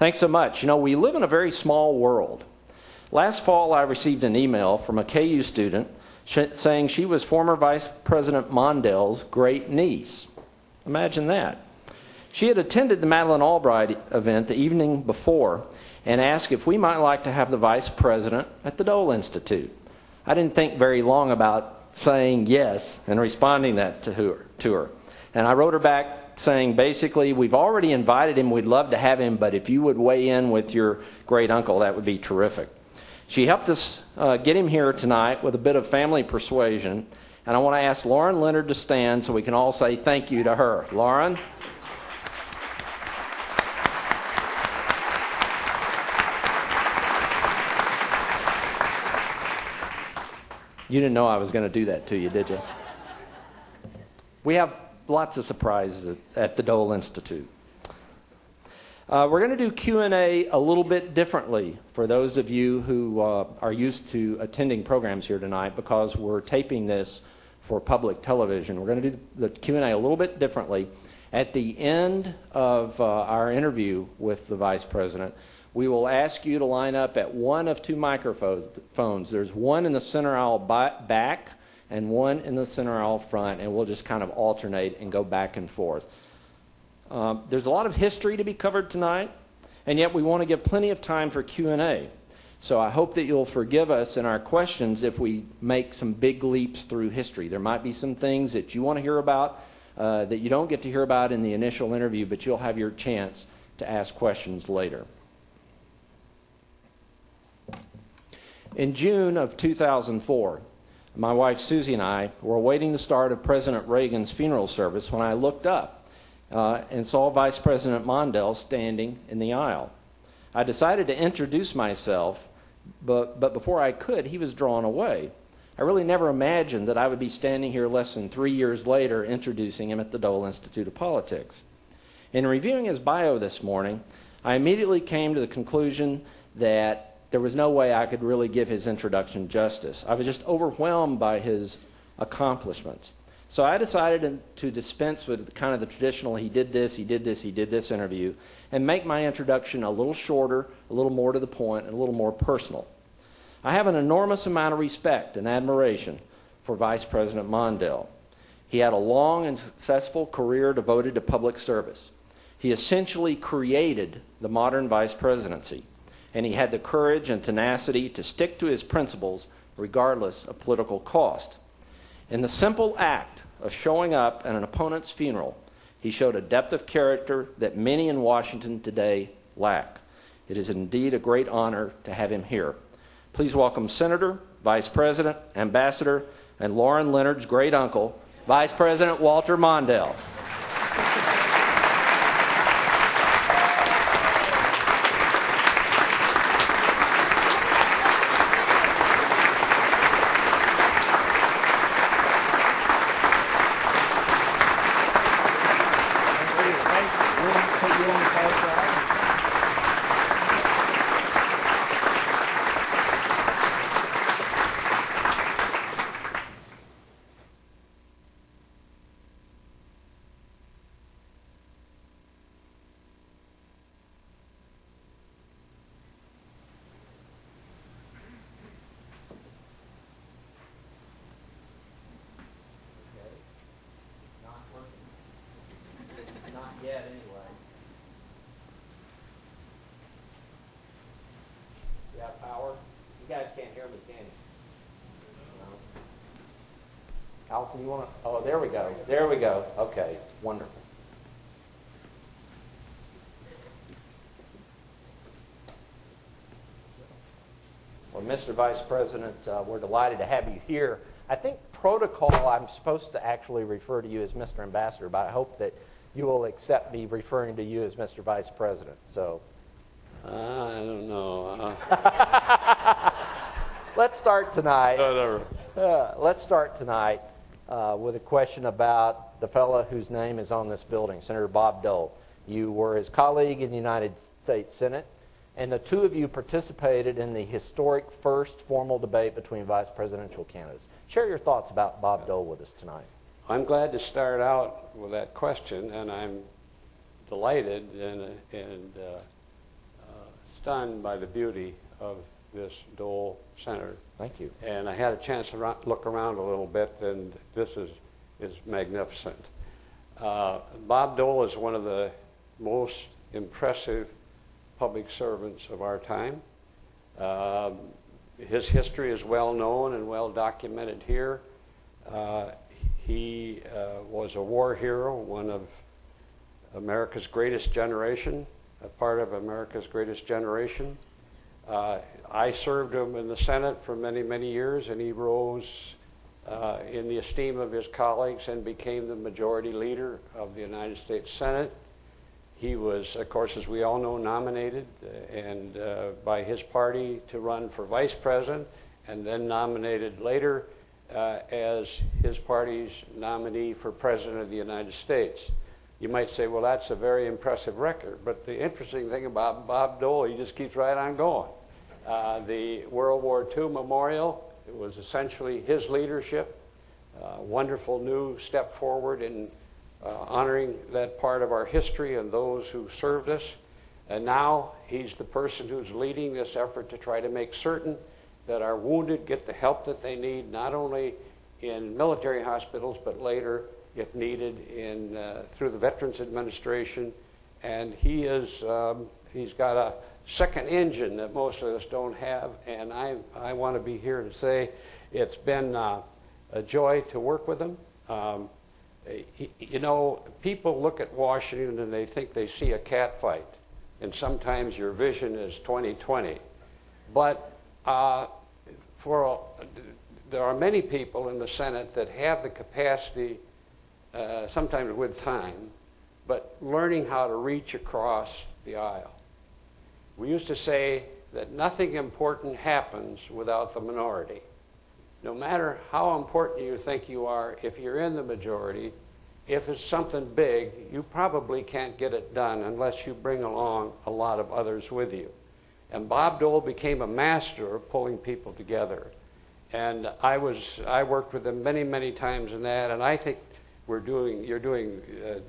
Thanks so much. You know, we live in a very small world. Last fall, I received an email from a KU student saying she was former Vice President Mondale's great niece. Imagine that. She had attended the Madeleine Albright event the evening before and asked if we might like to have the vice president at the Dole Institute. I didn't think very long about saying yes and responding that to her. And I wrote her back saying, basically, we've already invited him, we'd love to have him, but if you would weigh in with your great uncle, that would be terrific. She helped us get him here tonight with a bit of family persuasion, and I want to ask Lauren Leonard to stand so we can all say thank you to her. Lauren? You didn't know I was going to do that to you, did you? We have lots of surprises at the Dole Institute. We're going to do Q&A a little bit differently for those of you who are used to attending programs here tonight, because we're taping this for public television. We're going to do the Q&A a little bit differently. At the end of our interview with the Vice President, we will ask you to line up at one of two microphones. There's one in the center aisle back and one in the center aisle front, and we'll just kind of alternate and go back and forth. There's a lot of history to be covered tonight, and yet we want to give plenty of time for Q&A. So I hope that you'll forgive us in our questions if we make some big leaps through history. There might be some things that you want to hear about that you don't get to hear about in the initial interview, but you'll have your chance to ask questions later. In June of 2004, my wife Susie and I were awaiting the start of President Reagan's funeral service when I looked up and saw Vice President Mondale standing in the aisle. I decided to introduce myself, but before I could, he was drawn away. I really never imagined that I would be standing here less than 3 years later introducing him at the Dole Institute of Politics. In reviewing his bio this morning, I immediately came to the conclusion that there was no way I could really give his introduction justice. I was just overwhelmed by his accomplishments. So I decided to dispense with kind of the traditional he did this interview, and make my introduction a little shorter, a little more to the point, and a little more personal. I have an enormous amount of respect and admiration for Vice President Mondale. He had a long and successful career devoted to public service. He essentially created the modern vice presidency, and he had the courage and tenacity to stick to his principles regardless of political cost. In the simple act of showing up at an opponent's funeral, he showed a depth of character that many in Washington today lack. It is indeed a great honor to have him here. Please welcome Senator, Vice President, Ambassador, and Lauren Leonard's great uncle, Vice President Walter Mondale. Yet, anyway. You have power? You guys can't hear me, can you? No. Allison, you want to? Oh, there we go. There we go. Okay, wonderful. Well, Mr. Vice President, we're delighted to have you here. I think protocol, I'm supposed to actually refer to you as Mr. Ambassador, but I hope that you will accept me referring to you as Mr. Vice President. So, I don't know. Let's start tonight. Whatever. Let's start tonight with a question about the fellow whose name is on this building, Senator Bob Dole. You were his colleague in the United States Senate, and the two of you participated in the historic first formal debate between vice presidential candidates. Share your thoughts about Bob Dole with us tonight. I'm glad to start out with that question, and I'm delighted and stunned by the beauty of this Dole Center. Thank you. And I had a chance to look around a little bit, and this is magnificent. Bob Dole is one of the most impressive public servants of our time. His history is well known and well documented here. He was a war hero, one of America's greatest generation, a part of America's greatest generation. I served him in the Senate for many, many years, and he rose in the esteem of his colleagues and became the majority leader of the United States Senate. He was, of course, as we all know, nominated and by his party to run for vice president, and then nominated later as his party's nominee for president of the United States. You might say, well, that's a very impressive record, but the interesting thing about Bob Dole, he just keeps right on going. The World War II memorial, it was essentially his leadership, wonderful new step forward in honoring that part of our history and those who served us. And now he's the person who's leading this effort to try to make certain that our wounded get the help that they need, not only in military hospitals, but later, if needed, through the Veterans Administration. And he's got a second engine that most of us don't have, and I want to be here to say it's been a joy to work with him. You know, people look at Washington and they think they see a cat fight, and sometimes your vision is 20/20. But there are many people in the Senate that have the capacity, sometimes with time, but learning how to reach across the aisle. We used to say that nothing important happens without the minority. No matter how important you think you are, if you're in the majority, if it's something big, you probably can't get it done unless you bring along a lot of others with you. And Bob Dole became a master of pulling people together. And I worked with him many, many times in that, and I think you're doing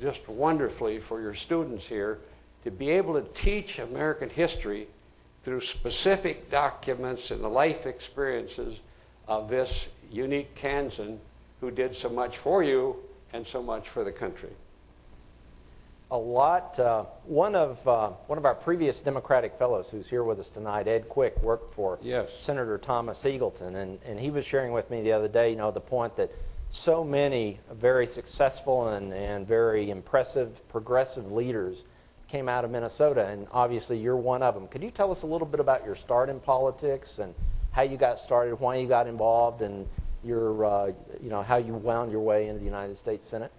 just wonderfully for your students here to be able to teach American history through specific documents and the life experiences of this unique Kansan who did so much for you and so much for the country. One of our previous Democratic fellows who's here with us tonight, Ed Quick, worked for Senator Thomas Eagleton, and he was sharing with me the other day, the point that so many very successful and very impressive progressive leaders came out of Minnesota, and obviously you're one of them. Could you tell us a little bit about your start in politics and how you got started, why you got involved, and your, how you wound your way into the United States Senate?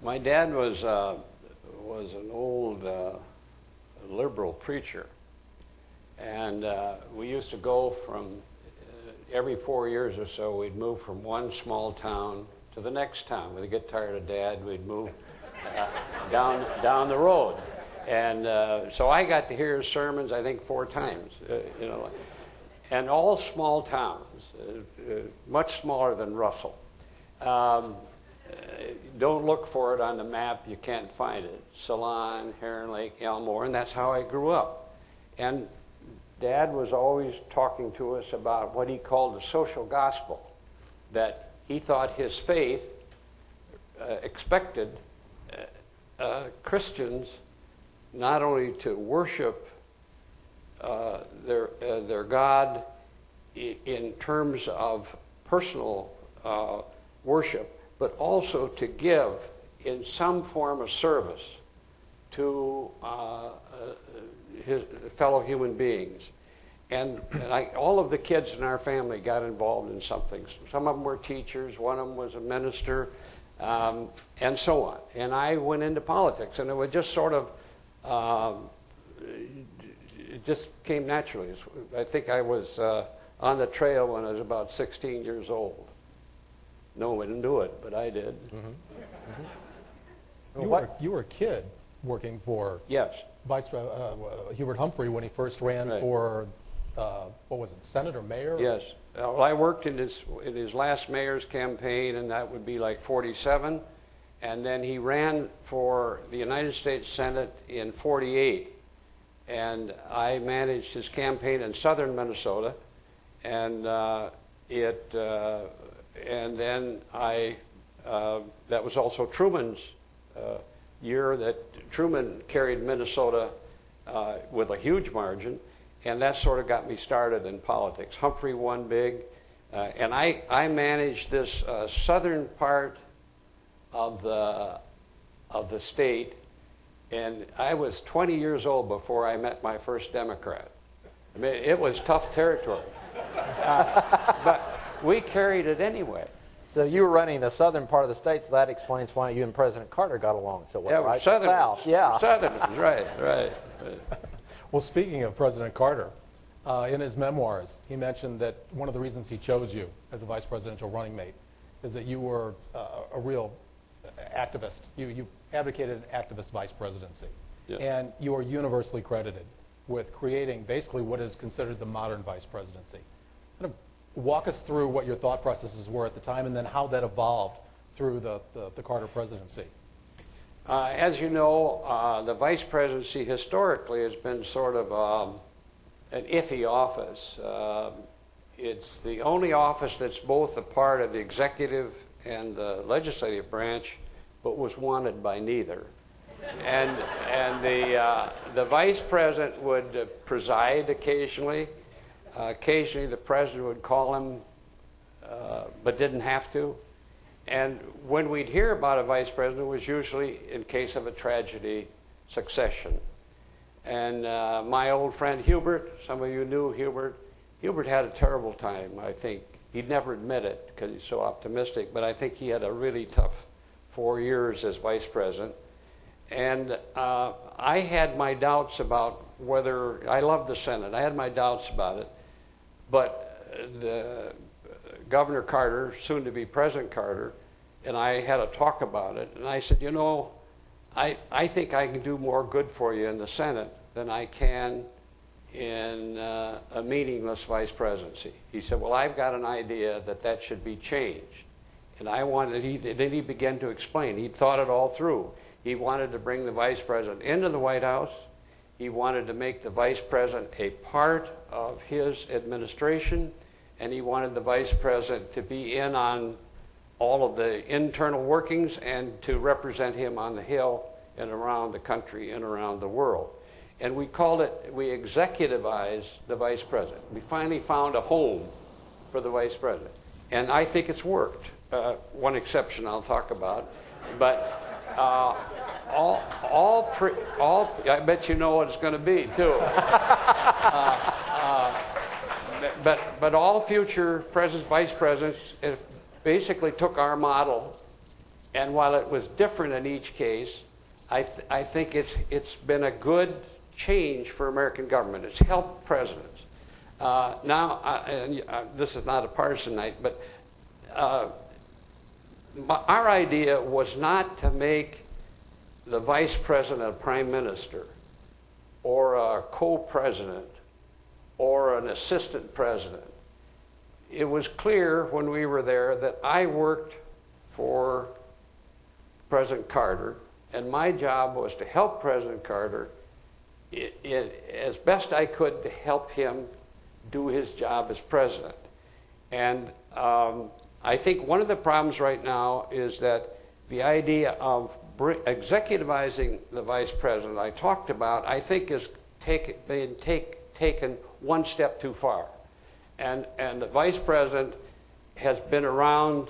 My dad was an old liberal preacher, and we used to go from every 4 years or so, we'd move from one small town to the next town. When we get tired of Dad, we'd move down the road. And so I got to hear his sermons, I think, 4 times, and all small towns, much smaller than Russell. Don't look for it on the map, you can't find it. Salon, Heron Lake, Elmore, and that's how I grew up. And Dad was always talking to us about what he called the social gospel, that he thought his faith expected Christians not only to worship their God in terms of personal worship, but also to give in some form of service to his fellow human beings. And all of the kids in our family got involved in something. Some of them were teachers, one of them was a minister, and so on. And I went into politics, and it was just sort of, it just came naturally. I think I was on the trail when I was about 16 years old. No one knew it, but I did. Mm-hmm. You were a kid working for Vice Hubert Humphrey when he first ran for, what was it, Senate or mayor? Yes. Well, I worked in his last mayor's campaign, and that would be like 47. And then he ran for the United States Senate in 48. and I managed his campaign in southern Minnesota, and and then that was also Truman's year that Truman carried Minnesota with a huge margin, and that sort of got me started in politics. Humphrey won big, and I managed this southern part of the state, and I was 20 years old before I met my first Democrat. I mean, it was tough territory, but we carried it anyway. So you were running the southern part of the state, so that explains why you and President Carter got along so well, yeah, right? Southerners. South, yeah. Southerners, right. Well, speaking of President Carter, in his memoirs, he mentioned that one of the reasons he chose you as a vice presidential running mate is that you were a real activist. You advocated an activist vice presidency. Yeah. And you are universally credited with creating basically what is considered the modern vice presidency. Kind of walk us through what your thought processes were at the time and then how that evolved through the Carter presidency. As you know, the vice presidency historically has been sort of an iffy office. It's the only office that's both a part of the executive and the legislative branch, but was wanted by neither. And the vice president would preside occasionally. Occasionally the president would call him, but didn't have to. And when we'd hear about a vice president, it was usually in case of a tragedy, succession. And my old friend Hubert, some of you knew Hubert, Hubert had a terrible time, I think. He'd never admit it because he's so optimistic, but I think he had a really tough 4 years as vice president. And I had my doubts about whether, I loved the Senate, I had my doubts about it, but the Governor Carter, soon to be President Carter, and I had a talk about it, and I said, you know, I think I can do more good for you in the Senate than I can in a meaningless vice presidency. He said, well, I've got an idea that should be changed. And I wanted, then he began to explain. He'd thought it all through. He wanted to bring the vice president into the White House. He wanted to make the vice president a part of his administration, and he wanted the vice president to be in on all of the internal workings and to represent him on the Hill and around the country and around the world. And we called it, we executivized the vice president. We finally found a home for the vice president. And I think it's worked. One exception I'll talk about. But I bet you know what it's going to be, too. But all future presidents, vice presidents, basically took our model, and while it was different in each case, I think it's been a good change for American government. It's helped presidents. This is not a partisan night, but our idea was not to make the vice president a prime minister or a co-president or an assistant president. It was clear when we were there that I worked for President Carter, and my job was to help President Carter as best I could to help him do his job as president. And I think one of the problems right now is that the idea of executivizing the vice president I talked about, I think is being taken one step too far. And the vice president has been around,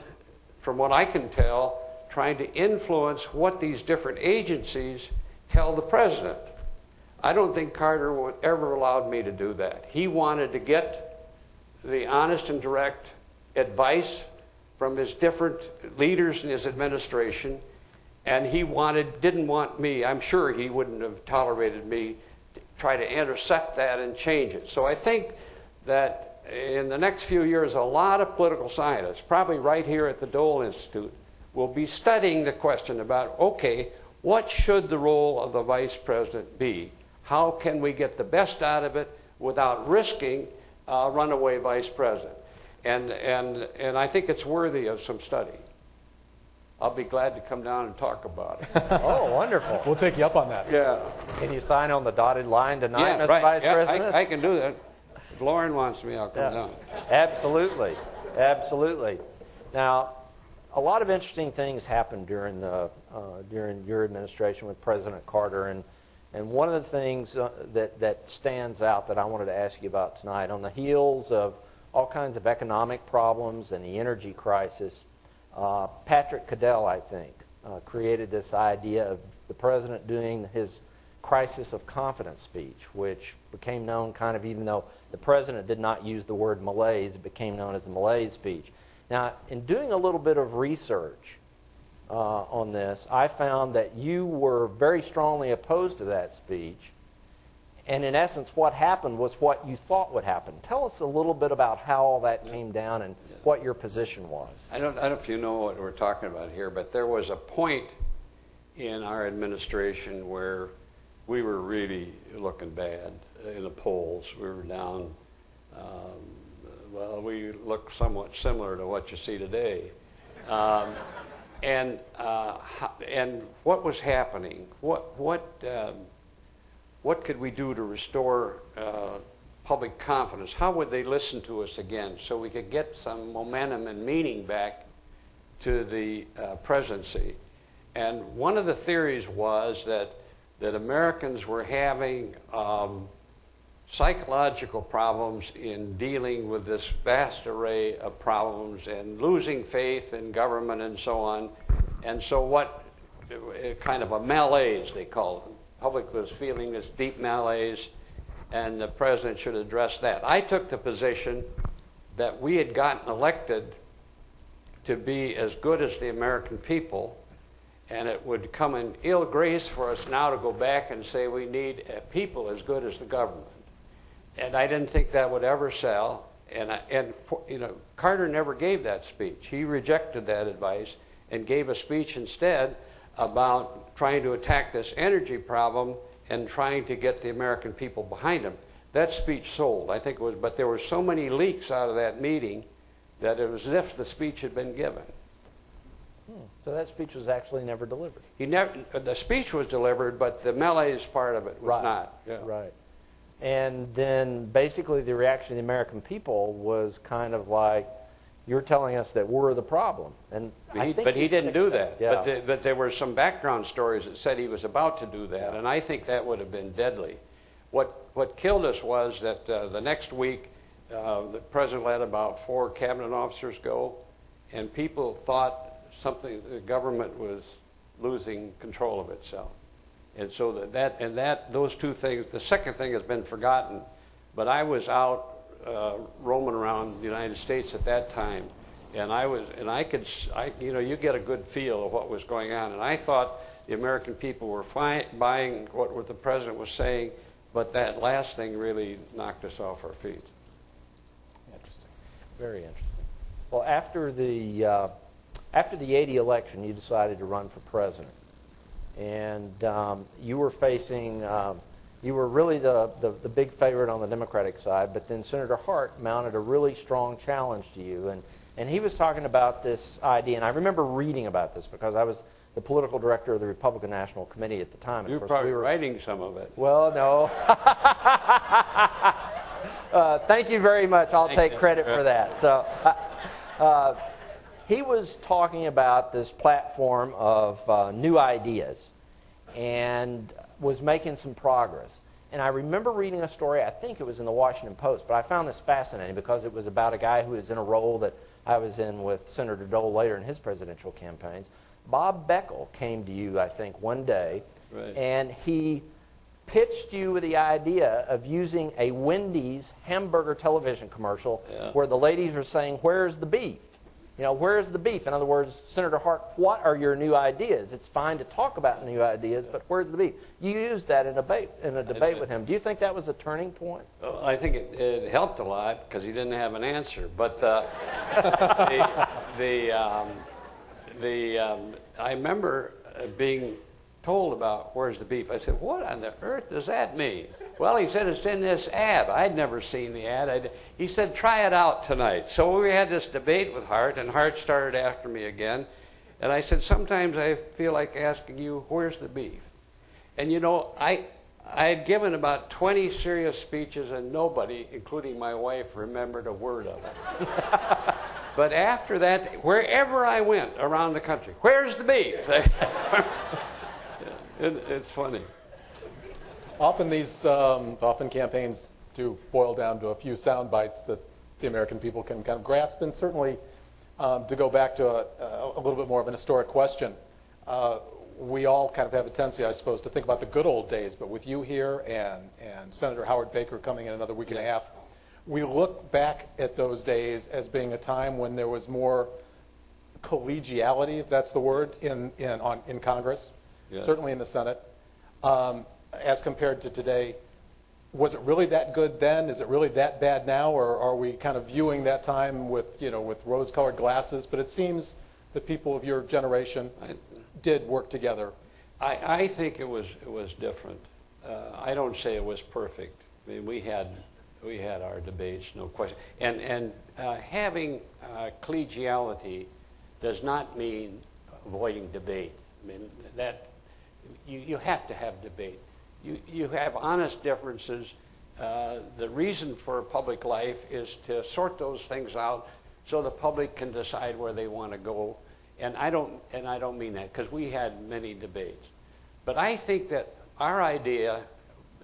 from what I can tell, trying to influence what these different agencies tell the president. I don't think Carter would ever allowed me to do that. He wanted to get the honest and direct advice from his different leaders in his administration, and he didn't want me, I'm sure he wouldn't have tolerated me, to try to intercept that and change it. So I think that in the next few years, a lot of political scientists, probably right here at the Dole Institute, will be studying the question about, okay, what should the role of the vice president be? How can we get the best out of it without risking a runaway vice president? And I think it's worthy of some study. I'll be glad to come down and talk about it. Oh, wonderful. We'll take you up on that. Yeah. Can you sign on the dotted line tonight, Yeah, Mr. right. Vice Yeah, President? I can do that. If Lauren wants me, I'll come Yeah. down. Absolutely. Absolutely. Now, a lot of interesting things happened during your administration with President Carter, and one of the things that stands out that I wanted to ask you about tonight, on the heels of all kinds of economic problems and the energy crisis, Patrick Cadell, I think, created this idea of the president doing his crisis of confidence speech, which became known kind of, even though the president did not use the word malaise, it became known as the malaise speech. Now, in doing a little bit of research on this, I found that you were very strongly opposed to that speech. And in essence, what happened was what you thought would happen. Tell us a little bit about how all that came down and what your position was. I don't know if you know what we're talking about here, but there was a point in our administration where we were really looking bad in the polls. We were down. Well, we look somewhat similar to what you see today. And what was happening? What could we do to restore public confidence? How would they listen to us again so we could get some momentum and meaning back to the presidency? And one of the theories was that Americans were having psychological problems in dealing with this vast array of problems and losing faith in government and so on. And so what kind of a malaise, they called it. The public was feeling this deep malaise, and the president should address that. I took the position that we had gotten elected to be as good as the American people, and it would come in ill grace for us now to go back and say we need a people as good as the government. And I didn't think that would ever sell. And Carter never gave that speech. He rejected that advice and gave a speech instead about trying to attack this energy problem and trying to get the American people behind him. That speech sold, I think it was, but there were so many leaks out of that meeting that it was as if the speech had been given. So that speech was actually never delivered. The speech was delivered, but the malaise part of it was not. Yeah. Right. And then basically the reaction of the American people was kind of like, you're telling us that we're the problem. And But he didn't do that. Yeah. But there were some background stories that said he was about to do that, and I think that would have been deadly. What killed us was that the next week, the president let about 4 cabinet officers go, and people thought the government was losing control of itself. And so those two things, the second thing has been forgotten, but I was out roaming around the United States at that time, and you get a good feel of what was going on, and I thought the American people were buying what the president was saying, but that last thing really knocked us off our feet. Interesting. Very interesting. Well, after the 80 election, you decided to run for president. And you were facing, you were really the big favorite on the Democratic side, but then Senator Hart mounted a really strong challenge to you. And he was talking about this idea, and I remember reading about this because I was the political director of the Republican National Committee at the time. You were probably writing some of it. Well, no. Thank you very much. I'll take credit for that. So he was talking about this platform of new ideas and was making some progress. And I remember reading a story, I think it was in the Washington Post, but I found this fascinating because it was about a guy who was in a role that I was in with Senator Dole later in his presidential campaigns. Bob Beckel came to you, I think, one day, right, and he pitched you with the idea of using a Wendy's hamburger television commercial where the ladies are saying, "Where's the beef?" You know, where's the beef? In other words, Senator Hart, what are your new ideas? It's fine to talk about new ideas, but where's the beef? You used that in a debate with him. Do you think that was a turning point? I think it helped a lot because he didn't have an answer. But I remember being told about where's the beef. I said, what on the earth does that mean? Well, he said it's in this ad. I'd never seen the ad. He said, try it out tonight. So we had this debate with Hart, and Hart started after me again. And I said, sometimes I feel like asking you, where's the beef? And you know, I had given about 20 serious speeches, and nobody, including my wife, remembered a word of it. But after that, wherever I went around the country, where's the beef? It's funny. Often campaigns do boil down to a few sound bites that the American people can kind of grasp, and certainly to go back to a little bit more of an historic question, we all kind of have a tendency, I suppose, to think about the good old days, but with you here and Senator Howard Baker coming in another week and a half, we look back at those days as being a time when there was more collegiality, if that's the word, in Congress, certainly in the Senate, as compared to today. Was it really that good then? Is it really that bad now? Or are we kind of viewing that time with rose-colored glasses? But it seems that people of your generation did work together. I think it was different. I don't say it was perfect. I mean, we had our debates, no question. And having collegiality does not mean avoiding debate. I mean, that you have to have debate. You have honest differences. The reason for public life is to sort those things out so the public can decide where they want to go. And I don't mean that, because we had many debates. But I think that our idea,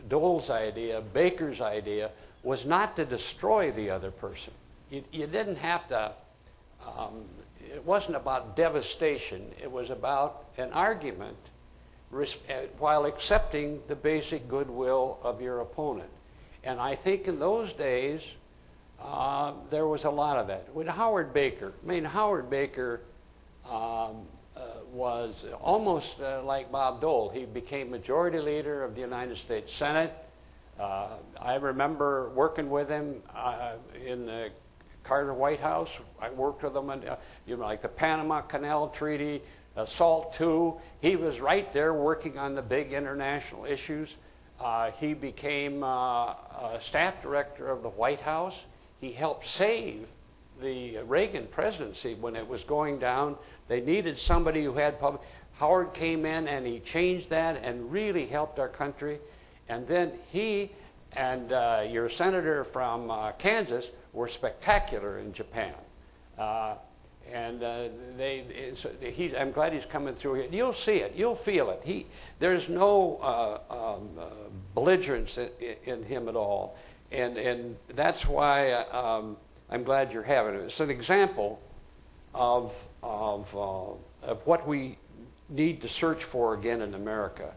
Dole's idea, Baker's idea, was not to destroy the other person. You didn't have to, it wasn't about devastation. It was about an argument while accepting the basic goodwill of your opponent. And I think in those days, there was a lot of that. With Howard Baker, Howard Baker was almost like Bob Dole. He became majority leader of the United States Senate. I remember working with him in the Carter White House. I worked with him on, like the Panama Canal Treaty, SALT II. He was right there working on the big international issues. He became staff director of the White House. He helped save the Reagan presidency when it was going down. They needed somebody who had public. Howard came in and he changed that and really helped our country. And then he and your senator from Kansas were spectacular in Japan. I'm glad he's coming through here. You'll see it. You'll feel it. There's no belligerence in him at all. And that's why I'm glad you're having it. It's an example of what we need to search for again in America.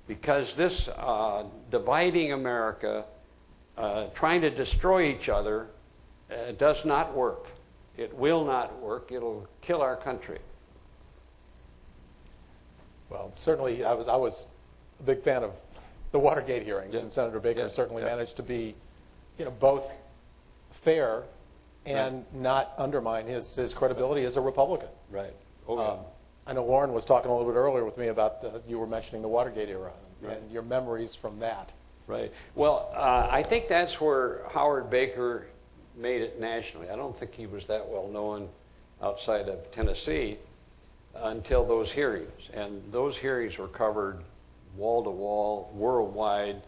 Because this dividing America, trying to destroy each other, does not work. It will not work. It'll kill our country. Well, certainly I was a big fan of the Watergate hearings, and Senator Baker certainly managed to be, both fair and not undermine his credibility as a Republican. Right. I know Lauren was talking a little bit earlier with me about, you were mentioning the Watergate era and your memories from that. Right. Well, I think that's where Howard Baker made it nationally. I don't think he was that well known outside of Tennessee until those hearings. And those hearings were covered wall to wall, worldwide,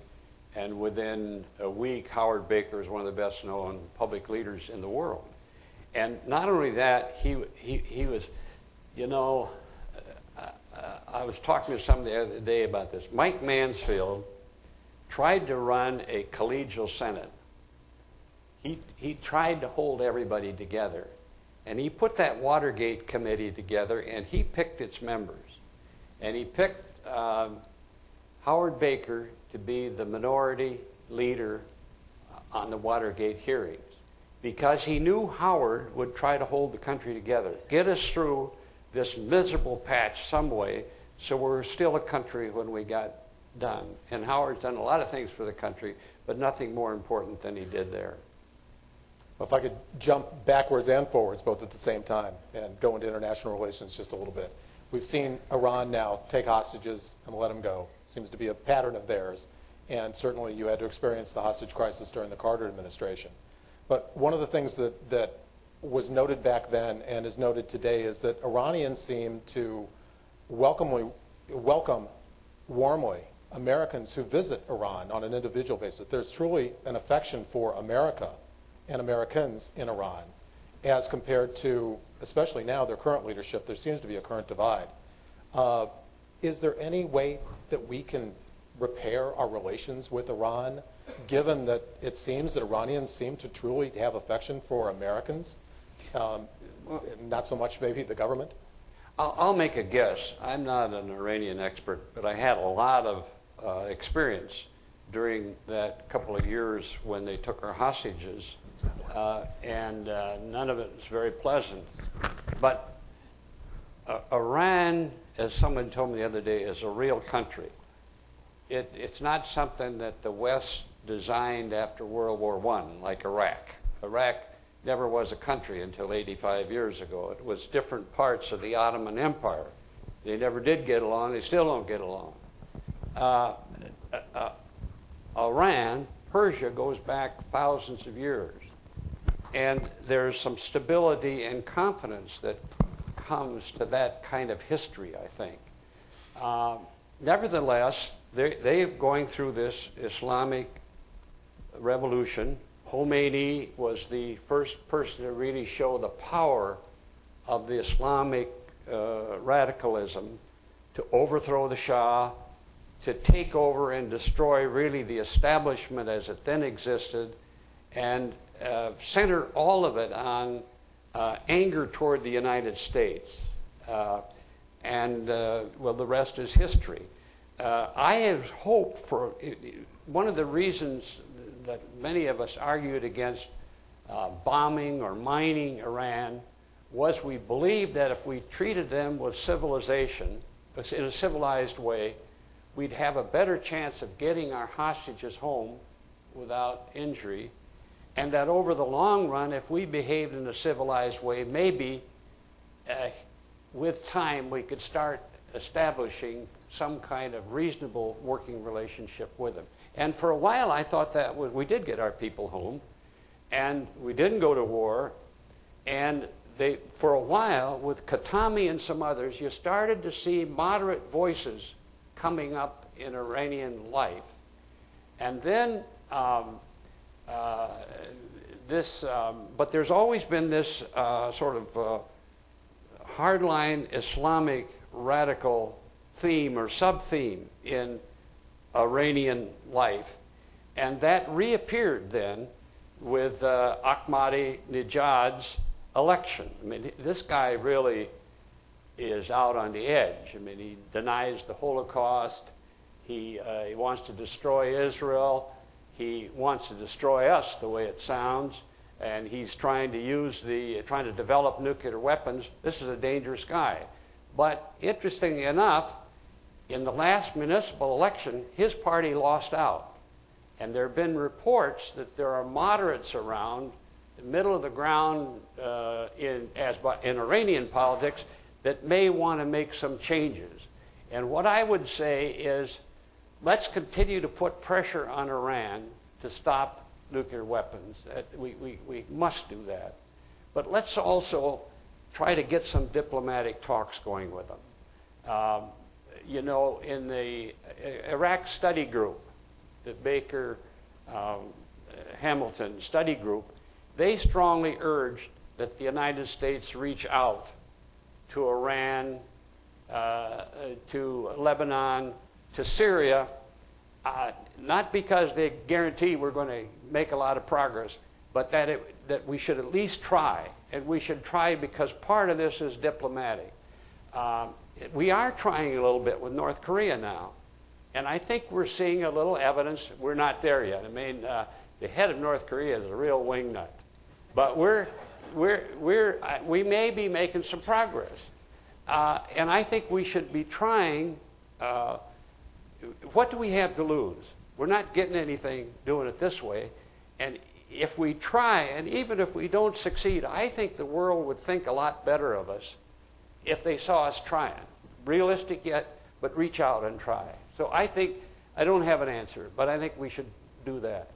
and within a week, Howard Baker is one of the best known public leaders in the world. And not only that, he was, I was talking to somebody the other day about this. Mike Mansfield tried to run a collegial Senate. He tried to hold everybody together. And he put that Watergate committee together, and he picked its members. And he picked Howard Baker to be the minority leader on the Watergate hearings, because he knew Howard would try to hold the country together, get us through this miserable patch some way, so we're still a country when we got done. And Howard's done a lot of things for the country, but nothing more important than he did there. Well, if I could jump backwards and forwards both at the same time and go into international relations just a little bit. We've seen Iran now take hostages and let them go. Seems to be a pattern of theirs. And certainly you had to experience the hostage crisis during the Carter administration. But one of the things that was noted back then and is noted today is that Iranians seem to welcome warmly Americans who visit Iran on an individual basis. There's truly an affection for America and Americans in Iran as compared to, especially now, their current leadership. There seems to be a current divide. Is there any way that we can repair our relations with Iran, given that it seems that Iranians seem to truly have affection for Americans, not so much maybe the government? I'll make a guess. I'm not an Iranian expert, but I had a lot of experience during that couple of years when they took our hostages, and none of it was very pleasant. But Iran, as someone told me the other day, is a real country. It's not something that the West designed after World War I, like Iraq. Iraq never was a country until 85 years ago. It was different parts of the Ottoman Empire. They never did get along. They still don't get along. Iran, Persia, goes back thousands of years. And there's some stability and confidence that comes to that kind of history, I think. Nevertheless, they're going through this Islamic revolution. Khomeini was the first person to really show the power of the Islamic radicalism to overthrow the Shah, to take over and destroy really the establishment as it then existed, and center all of it on anger toward the United States. Well, the rest is history. I have hope for one of the reasons that many of us argued against bombing or mining Iran was we believed that if we treated them with civilization, in a civilized way, we'd have a better chance of getting our hostages home without injury, and that over the long run, if we behaved in a civilized way, maybe with time we could start establishing some kind of reasonable working relationship with them. And for a while I thought that we did get our people home, and we didn't go to war, and for a while, with Khatami and some others, you started to see moderate voices coming up in Iranian life. And then but there's always been this sort of hardline Islamic radical theme or sub-theme in Iranian life. And that reappeared then with Ahmadinejad's election. I mean, this guy really is out on the edge. I mean, he denies the Holocaust. He wants to destroy Israel. He wants to destroy us, the way it sounds. And he's trying to develop nuclear weapons. This is a dangerous guy. But interestingly enough, in the last municipal election, his party lost out. And there have been reports that there are moderates around, the middle of the ground in Iranian politics, that may want to make some changes. And what I would say is, let's continue to put pressure on Iran to stop nuclear weapons. We must do that. But let's also try to get some diplomatic talks going with them. You know, in the Iraq study group, the Baker Hamilton study group, they strongly urged that the United States reach out to Iran, to Lebanon, to Syria, not because they guarantee we're going to make a lot of progress, but that we should at least try. And we should try because part of this is diplomatic. We are trying a little bit with North Korea now. And I think we're seeing a little evidence. We're not there yet. I mean, the head of North Korea is a real wingnut. But we may be making some progress. And I think we should be trying. What do we have to lose? We're not getting anything doing it this way. And if we try, and even if we don't succeed, I think the world would think a lot better of us if they saw us trying. Realistic yet, but reach out and try. So I think, I don't have an answer, but I think we should do that.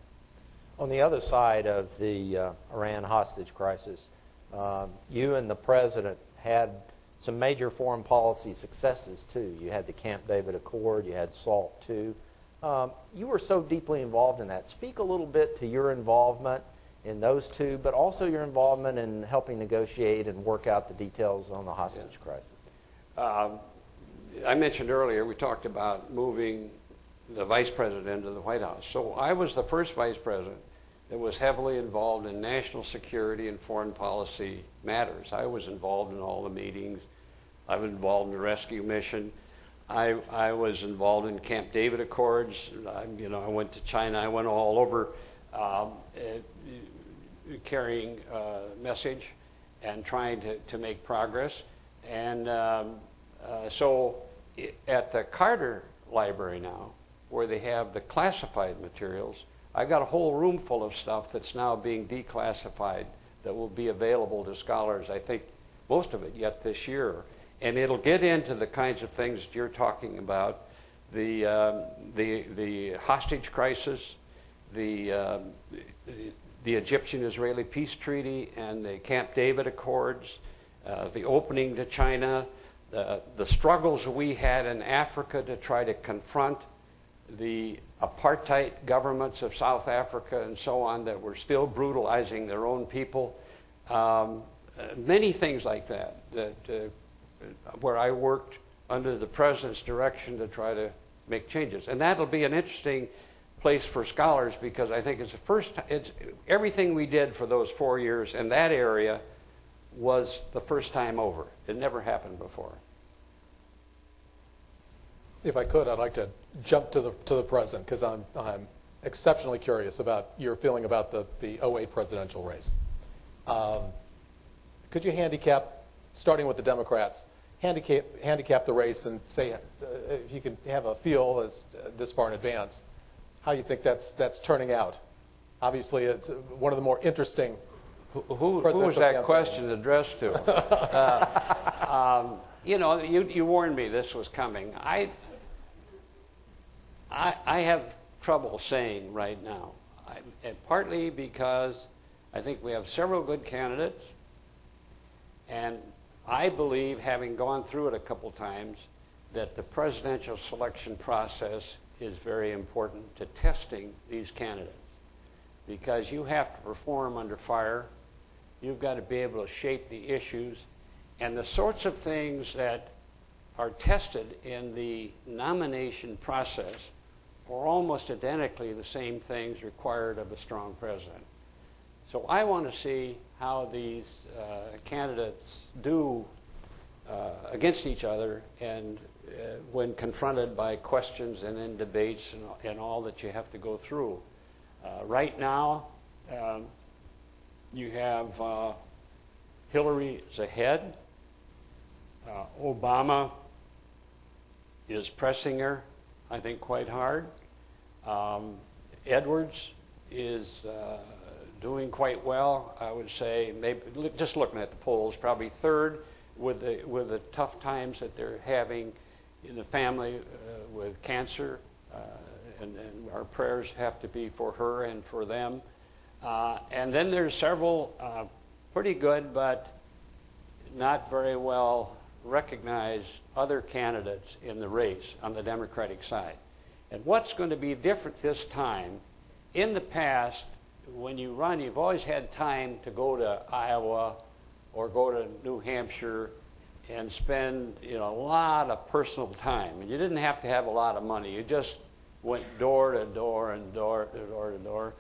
On the other side of the Iran hostage crisis, you and the president had some major foreign policy successes too. You had the Camp David Accord, you had SALT II. You were so deeply involved in that. Speak a little bit to your involvement in those two, but also your involvement in helping negotiate and work out the details on the hostage crisis. I mentioned earlier, we talked about moving the vice president into the White House. So I was the first vice president that was heavily involved in national security and foreign policy matters. I was involved in all the meetings. I was involved in the rescue mission. I was involved in Camp David Accords. I went to China. I went all over carrying a message and trying to make progress. And so at the Carter Library now, where they have the classified materials, I've got a whole room full of stuff that's now being declassified that will be available to scholars, I think most of it yet this year. And it'll get into the kinds of things that you're talking about, the hostage crisis, the Egyptian-Israeli peace treaty and the Camp David Accords, the opening to China, the struggles we had in Africa to try to confront the apartheid governments of South Africa and so on that were still brutalizing their own people. Many things like that, where I worked under the president's direction to try to make changes. And that'll be an interesting place for scholars, because I think it's everything we did for those 4 years in that area was the first time over. It never happened before. If I could, I'd like to jump to the present, because I'm exceptionally curious about your feeling about the 08 presidential race. Could you handicap, starting with the Democrats, handicap the race and say, if you can have a feel as this far in advance, how you think that's turning out? Obviously, it's one of the more interesting. Who was that question addressed to? You warned me this was coming. I have trouble saying right now, and partly because I think we have several good candidates, and I believe, having gone through it a couple times, that the presidential selection process is very important to testing these candidates, because you have to perform under fire. You've got to be able to shape the issues, and the sorts of things that are tested in the nomination process are almost identically the same things required of a strong president. So I want to see how these candidates do against each other, and when confronted by questions and in debates and all that you have to go through. Right now, you have Hillary is ahead. Obama is pressing her, I think, quite hard. Edwards is doing quite well, I would say. Maybe, just looking at the polls, probably third with the tough times that they're having in the family with cancer, and our prayers have to be for her and for them. And then there's several pretty good but not very well recognized other candidates in the race on the Democratic side. And what's going to be different this time, in the past, when you run, you've always had time to go to Iowa or go to New Hampshire and spend a lot of personal time. And you didn't have to have a lot of money. You just went door to door and door to door to door.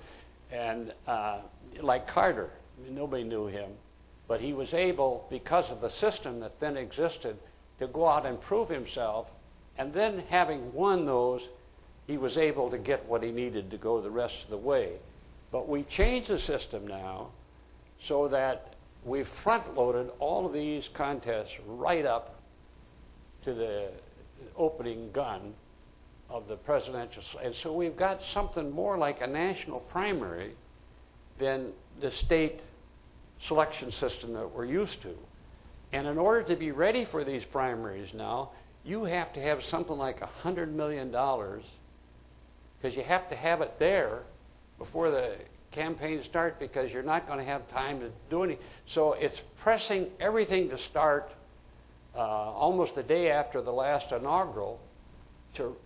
And like Carter, nobody knew him, but he was able, because of the system that then existed, to go out and prove himself. And then, having won those, he was able to get what he needed to go the rest of the way. But we changed the system now so that we've front-loaded all of these contests right up to the opening gun of the presidential. And so we've got something more like a national primary than the state selection system that we're used to. And in order to be ready for these primaries now, you have to have something like $100 million, because you have to have it there before the campaign start because you're not going to have time to do anything. So it's pressing everything to start almost the day after the last inaugural to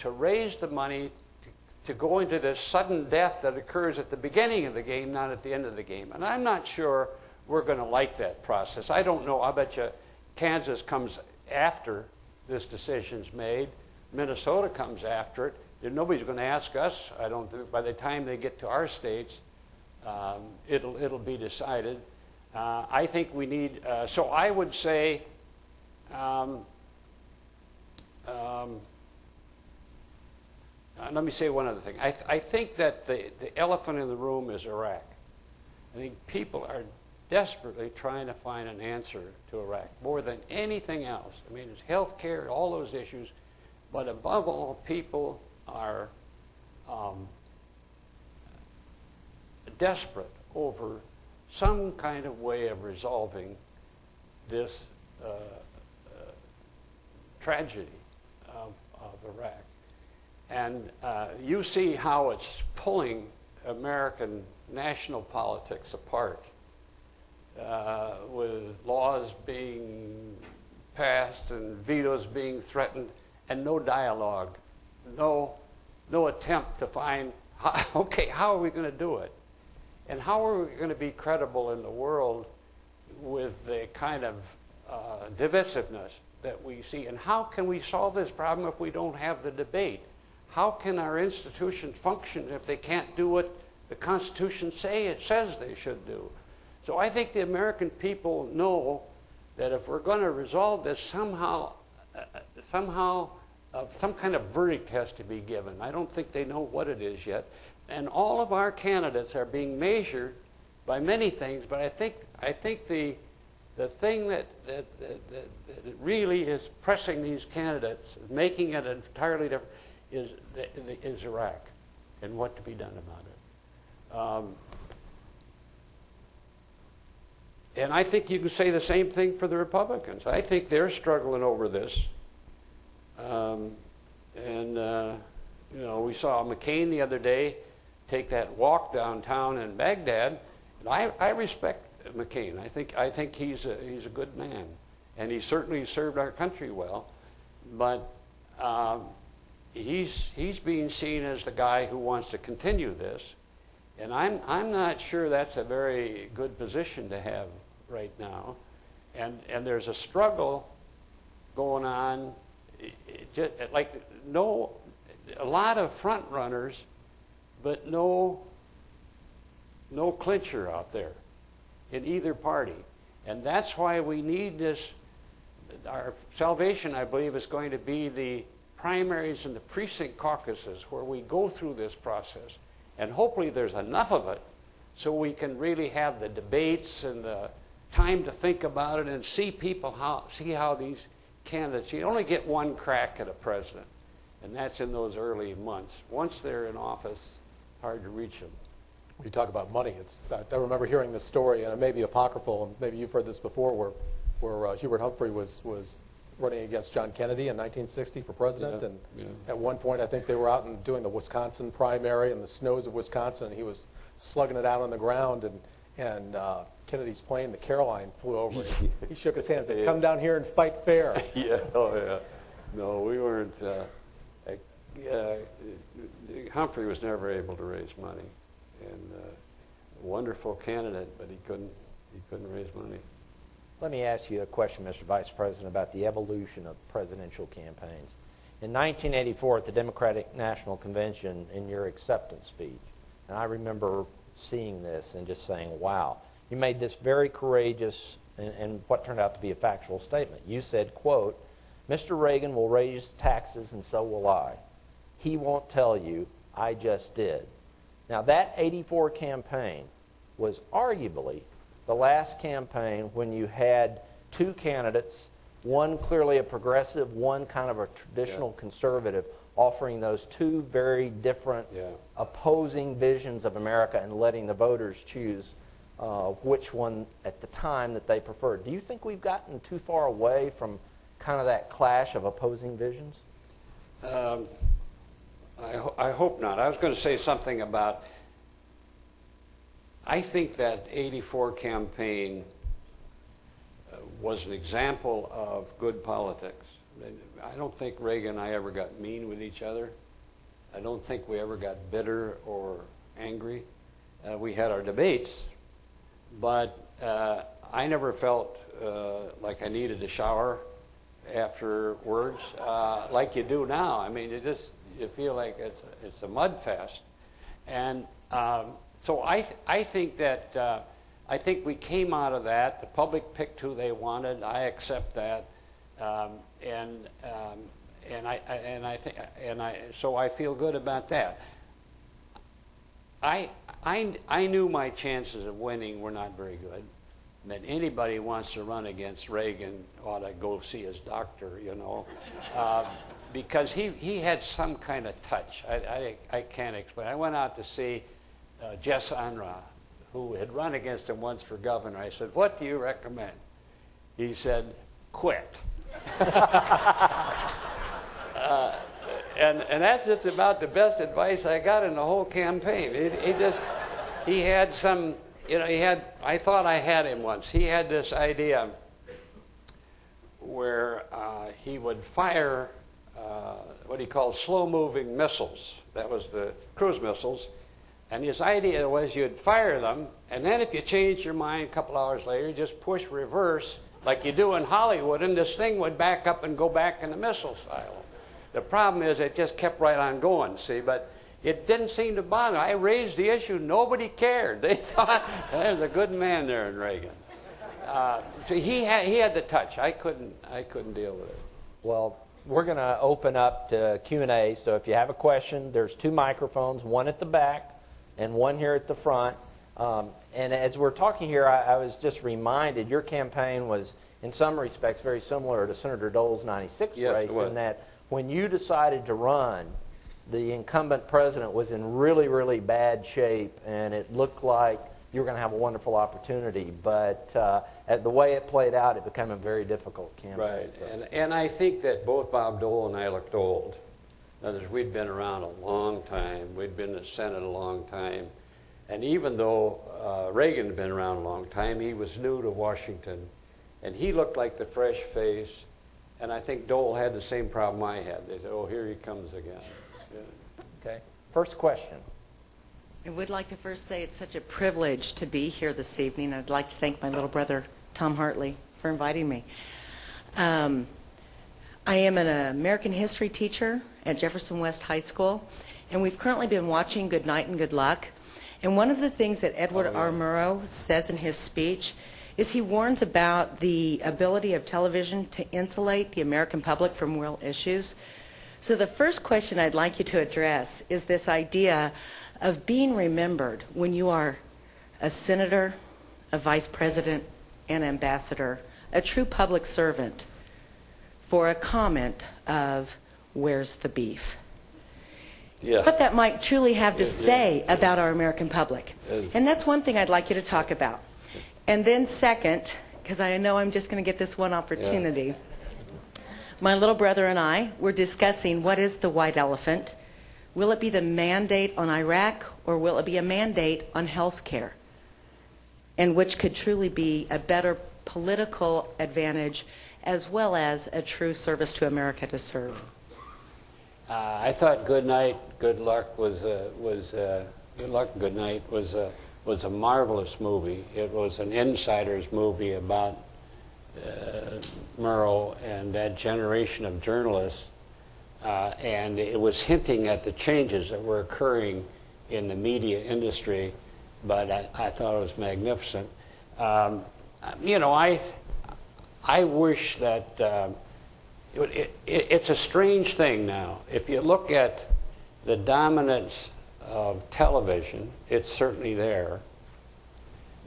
raise the money to go into this sudden death that occurs at the beginning of the game, not at the end of the game. And I'm not sure we're going to like that process. I don't know. I bet you Kansas comes after this decision's made. Minnesota comes after it. Nobody's going to ask us. I don't think by the time they get to our states, it'll be decided. I think we need. So I would say. Let me say one other thing. I think that the elephant in the room is Iraq. I think people are desperately trying to find an answer to Iraq more than anything else. I mean, it's health care, all those issues, but above all, people are desperate over some kind of way of resolving this tragedy of Iraq. And you see how it's pulling American national politics apart with laws being passed and vetoes being threatened and no dialogue, no attempt to find, how are we going to do it? And how are we going to be credible in the world with the kind of divisiveness that we see? And how can we solve this problem if we don't have the debate? How can our institutions function if they can't do what the Constitution says they should do? So I think the American people know that if we're going to resolve this, somehow some kind of verdict has to be given. I don't think they know what it is yet. And all of our candidates are being measured by many things, but I think the thing that really is pressing these candidates, making it entirely different, is Iraq and what to be done about it. And I think you can say the same thing for the Republicans. I think they're struggling over this. We saw McCain the other day take that walk downtown in Baghdad. And I respect McCain. I think he's a good man, and he certainly served our country well. But he's being seen as the guy who wants to continue this, and I'm not sure that's a very good position to have right now. And there's a struggle going on, a lot of front runners, but no clincher out there in either party. And that's why we need this. Our salvation, I believe, is going to be the primaries and the precinct caucuses where we go through this process. And hopefully there's enough of it so we can really have the debates and the time to think about it and see how these candidates, you only get one crack at a president, and that's in those early months. Once they're in office, hard to reach them. When you talk about money, I remember hearing this story, and it may be apocryphal, and maybe you've heard this before, where Hubert Humphrey was running against John Kennedy in 1960 for president, and at one point I think they were out and doing the Wisconsin primary in the snows of Wisconsin, and he was slugging it out on the ground, and Kennedy's plane, the Caroline, flew over. He shook his hands and said, "Come down here and fight fair." No, we weren't. Humphrey was never able to raise money, and a wonderful candidate, but he couldn't raise money. Let me ask you a question, Mr. Vice President, about the evolution of presidential campaigns. In 1984, at the Democratic National Convention, in your acceptance speech, and I remember seeing this and just saying, wow, you made this very courageous and what turned out to be a factual statement. You said, quote, "Mr. Reagan will raise taxes and so will I. He won't tell you, I just did." Now, that 84 campaign was arguably the last campaign when you had two candidates, one clearly a progressive, one kind of a traditional conservative, offering those two very different opposing visions of America and letting the voters choose which one at the time that they preferred. Do you think we've gotten too far away from kind of that clash of opposing visions? I hope not. I was going to say something about I think that '84 campaign was an example of good politics. I don't think Reagan and I ever got mean with each other. I don't think we ever got bitter or angry. We had our debates, but I never felt like I needed a shower afterwards, like you do now. I mean, you feel like it's a mud fest, and so I think that I think we came out of that. The public picked who they wanted. I accept that, so I feel good about that. I knew my chances of winning were not very good. That anybody who wants to run against Reagan ought to go see his doctor, you know, because he had some kind of touch. I can't explain. I went out to see Jess Unruh, who had run against him once for governor. I said, "What do you recommend?" He said, "Quit." And that's just about the best advice I got in the whole campaign. He had some, you know, I thought I had him once. He had this idea where he would fire what he called slow-moving missiles. That was the cruise missiles. And his idea was you'd fire them, and then if you changed your mind a couple hours later, you just push reverse like you do in Hollywood, and this thing would back up and go back in the missile silo. The problem is it just kept right on going, see, but it didn't seem to bother. I raised the issue. Nobody cared. They thought there's a good man there in Reagan. So he had the touch. I couldn't deal with it. Well, we're going to open up to Q&A, so if you have a question, there's 2 microphones, one at the back and one here at the front. And as we're talking here, I was just reminded your campaign was, in some respects, very similar to Senator Dole's 96 race, in that when you decided to run, the incumbent president was in really, really bad shape, and it looked like you were going to have a wonderful opportunity. But the way it played out, it became a very difficult campaign. Right, so. and I think that both Bob Dole and I looked old. In other words, we'd been around a long time. We'd been in the Senate a long time. And even though Reagan had been around a long time, he was new to Washington. And he looked like the fresh face. And I think Dole had the same problem I had. They said, "Oh, here he comes again." Yeah. Okay. First question. I would like to first say it's such a privilege to be here this evening. I'd like to thank my little brother, Tom Hartley, for inviting me. I am an American history teacher at Jefferson West High School, and we've currently been watching Good Night and Good Luck. And one of the things that Edward R. Murrow says in his speech is he warns about the ability of television to insulate the American public from real issues. So the first question I'd like you to address is this idea of being remembered when you are a senator, a vice president, an ambassador, a true public servant, for a comment of, "Where's the beef?" Yeah. What that might truly have to say about our American public. Yes. And that's one thing I'd like you to talk about. And then second, because I know I'm just going to get this one opportunity, my little brother and I were discussing what is the white elephant. Will it be the mandate on Iraq, or will it be a mandate on health care? And which could truly be a better political advantage as well as a true service to America to serve. I thought Good Night, Good Luck was Good Luck and Good Night was a marvelous movie. It was an insider's movie about Murrow and that generation of journalists, and it was hinting at the changes that were occurring in the media industry, but I thought it was magnificent. You know, I wish that it's a strange thing now. If you look at the dominance of television, it's certainly there,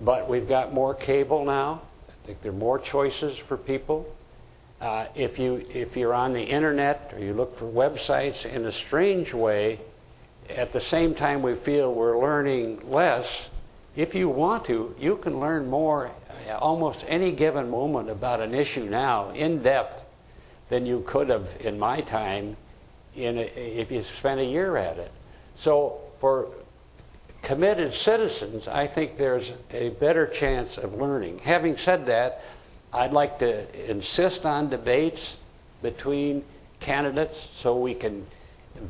but we've got more cable now. I think there are more choices for people. If you're on the internet or you look for websites, in a strange way, at the same time we feel we're learning less, if you want to, you can learn more almost any given moment about an issue now in depth than you could have in my time if you spent a year at it. So for committed citizens, I think there's a better chance of learning. Having said that, I'd like to insist on debates between candidates so we can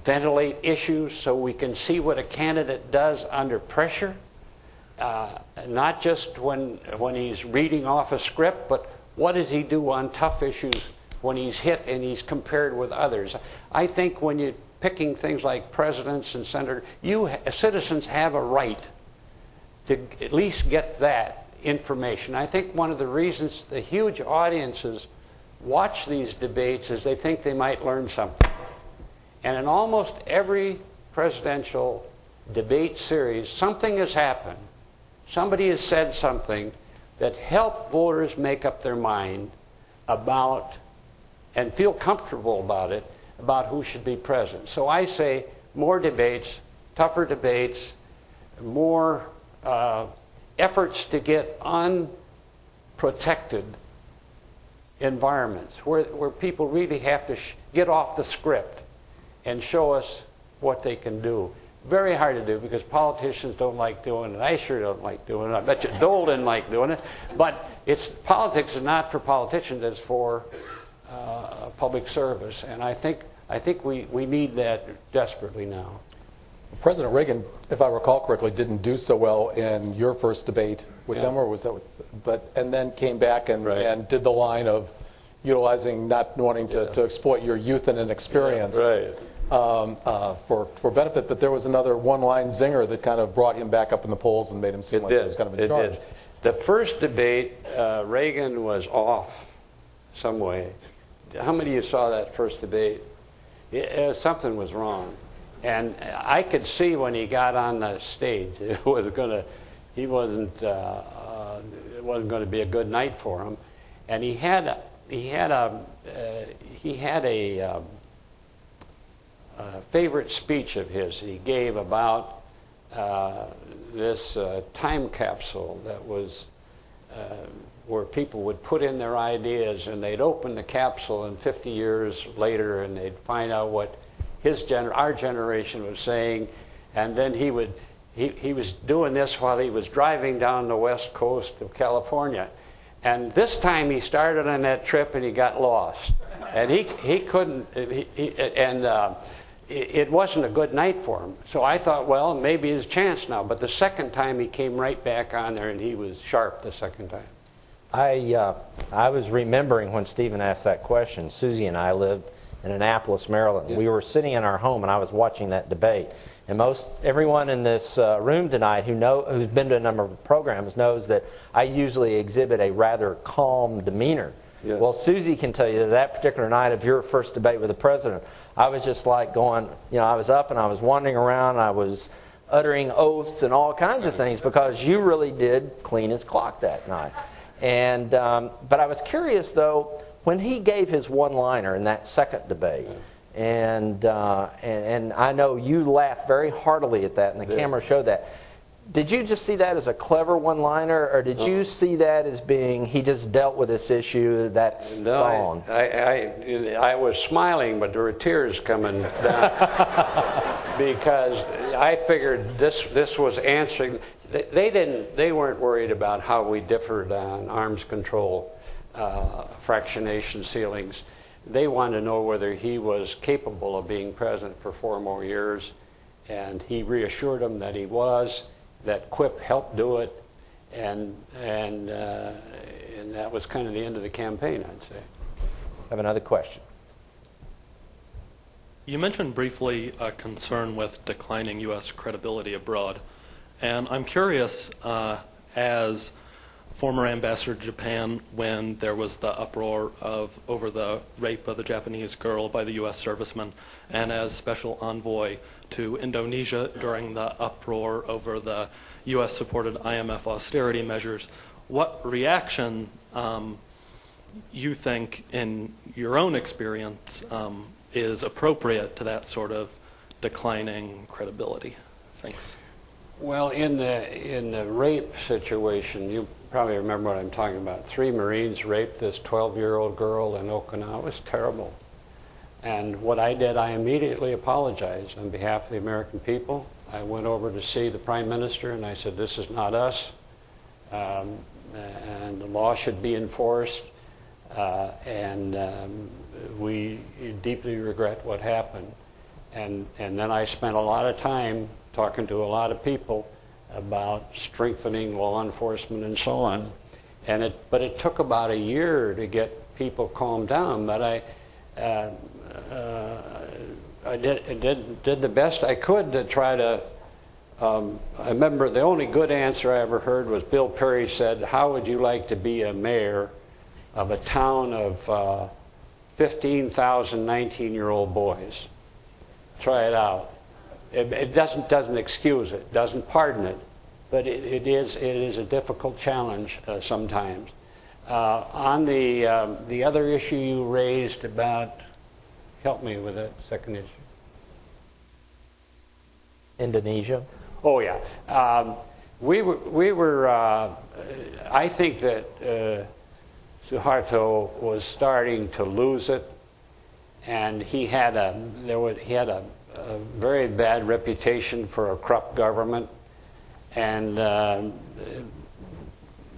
ventilate issues, so we can see what a candidate does under pressure, not just when he's reading off a script, but what does he do on tough issues when he's hit and he's compared with others. I think when you're picking things like presidents and senators, citizens have a right to at least get that information. I think one of the reasons the huge audiences watch these debates is they think they might learn something. And in almost every presidential debate series, something has happened. Somebody has said something that helped voters make up their mind about and feel comfortable about it, about who should be president. So I say more debates, tougher debates, more efforts to get unprotected environments where people really have to get off the script and show us what they can do. Very hard to do because politicians don't like doing it. I sure don't like doing it. I bet you Dole didn't like doing it. But politics is not for politicians. It's for public service. And I think we need that desperately now. President Reagan, if I recall correctly, didn't do so well in your first debate with them, or was that and then came back and did the line of utilizing, not wanting to exploit your youth and inexperience for benefit. But there was another one-line zinger that kind of brought him back up in the polls and made him seem like he was kind of in charge. Did. The first debate, Reagan was off some way. How many of you saw that first debate? Something was wrong. And I could see when he got on the stage, it wasn't going to be a good night for him. And he had a favorite speech of his he gave about this time capsule that was where people would put in their ideas and they'd open the capsule and 50 years later and they'd find out what our generation was saying. And then he was doing this while he was driving down the west coast of California. And this time he started on that trip and he got lost. And he couldn't, it wasn't a good night for him. So I thought, well, maybe his chance now. But the second time he came right back on there and he was sharp the second time. I was remembering when Stephen asked that question. Susie and I lived in Annapolis, Maryland. Yeah. We were sitting in our home and I was watching that debate. And everyone in this room tonight who's been to a number of programs knows that I usually exhibit a rather calm demeanor. Yeah. Well, Susie can tell you that particular night of your first debate with the president, I was just like going, I was up and I was wandering around, I was uttering oaths and all kinds of things because you really did clean his clock that night. And but I was curious though, when he gave his one-liner in that second debate, and I know you laughed very heartily at that, and the camera showed that. Did you just see that as a clever one-liner, or did you see that as being he just dealt with this issue that's gone? I was smiling, but there were tears coming down because I figured this was answering. They weren't worried about how we differed on arms control, fractionation ceilings. They wanted to know whether he was capable of being president for 4 more years, and he reassured them that he was. That quip helped do it, and that was kind of the end of the campaign, I'd say. I have another question. You mentioned briefly a concern with declining U.S. credibility abroad, and I'm curious, as former ambassador to Japan when there was the uproar over the rape of the Japanese girl by the U.S. serviceman, and as special envoy to Indonesia during the uproar over the U.S.-supported IMF austerity measures, what reaction you think, in your own experience, is appropriate to that sort of declining credibility? Thanks. Well, in the rape situation, you probably remember what I'm talking about. 3 Marines raped this 12-year-old girl in Okinawa. It was terrible. And what I did, I immediately apologized on behalf of the American people. I went over to see the Prime Minister, and I said, this is not us, and the law should be enforced, and we deeply regret what happened. And then I spent a lot of time talking to a lot of people about strengthening law enforcement and so on. But it took about a year to get people calmed down. But I did the best I could to try to. I remember the only good answer I ever heard was Bill Perry said, "How would you like to be a mayor of a town of 15,000 19-year-old boys? Try it out." It doesn't excuse it, doesn't pardon it, but it is a difficult challenge sometimes. On the other issue you raised about, help me with that second issue. Indonesia. Oh yeah, we were. I think that Suharto was starting to lose it, and he had a very bad reputation for a corrupt government, and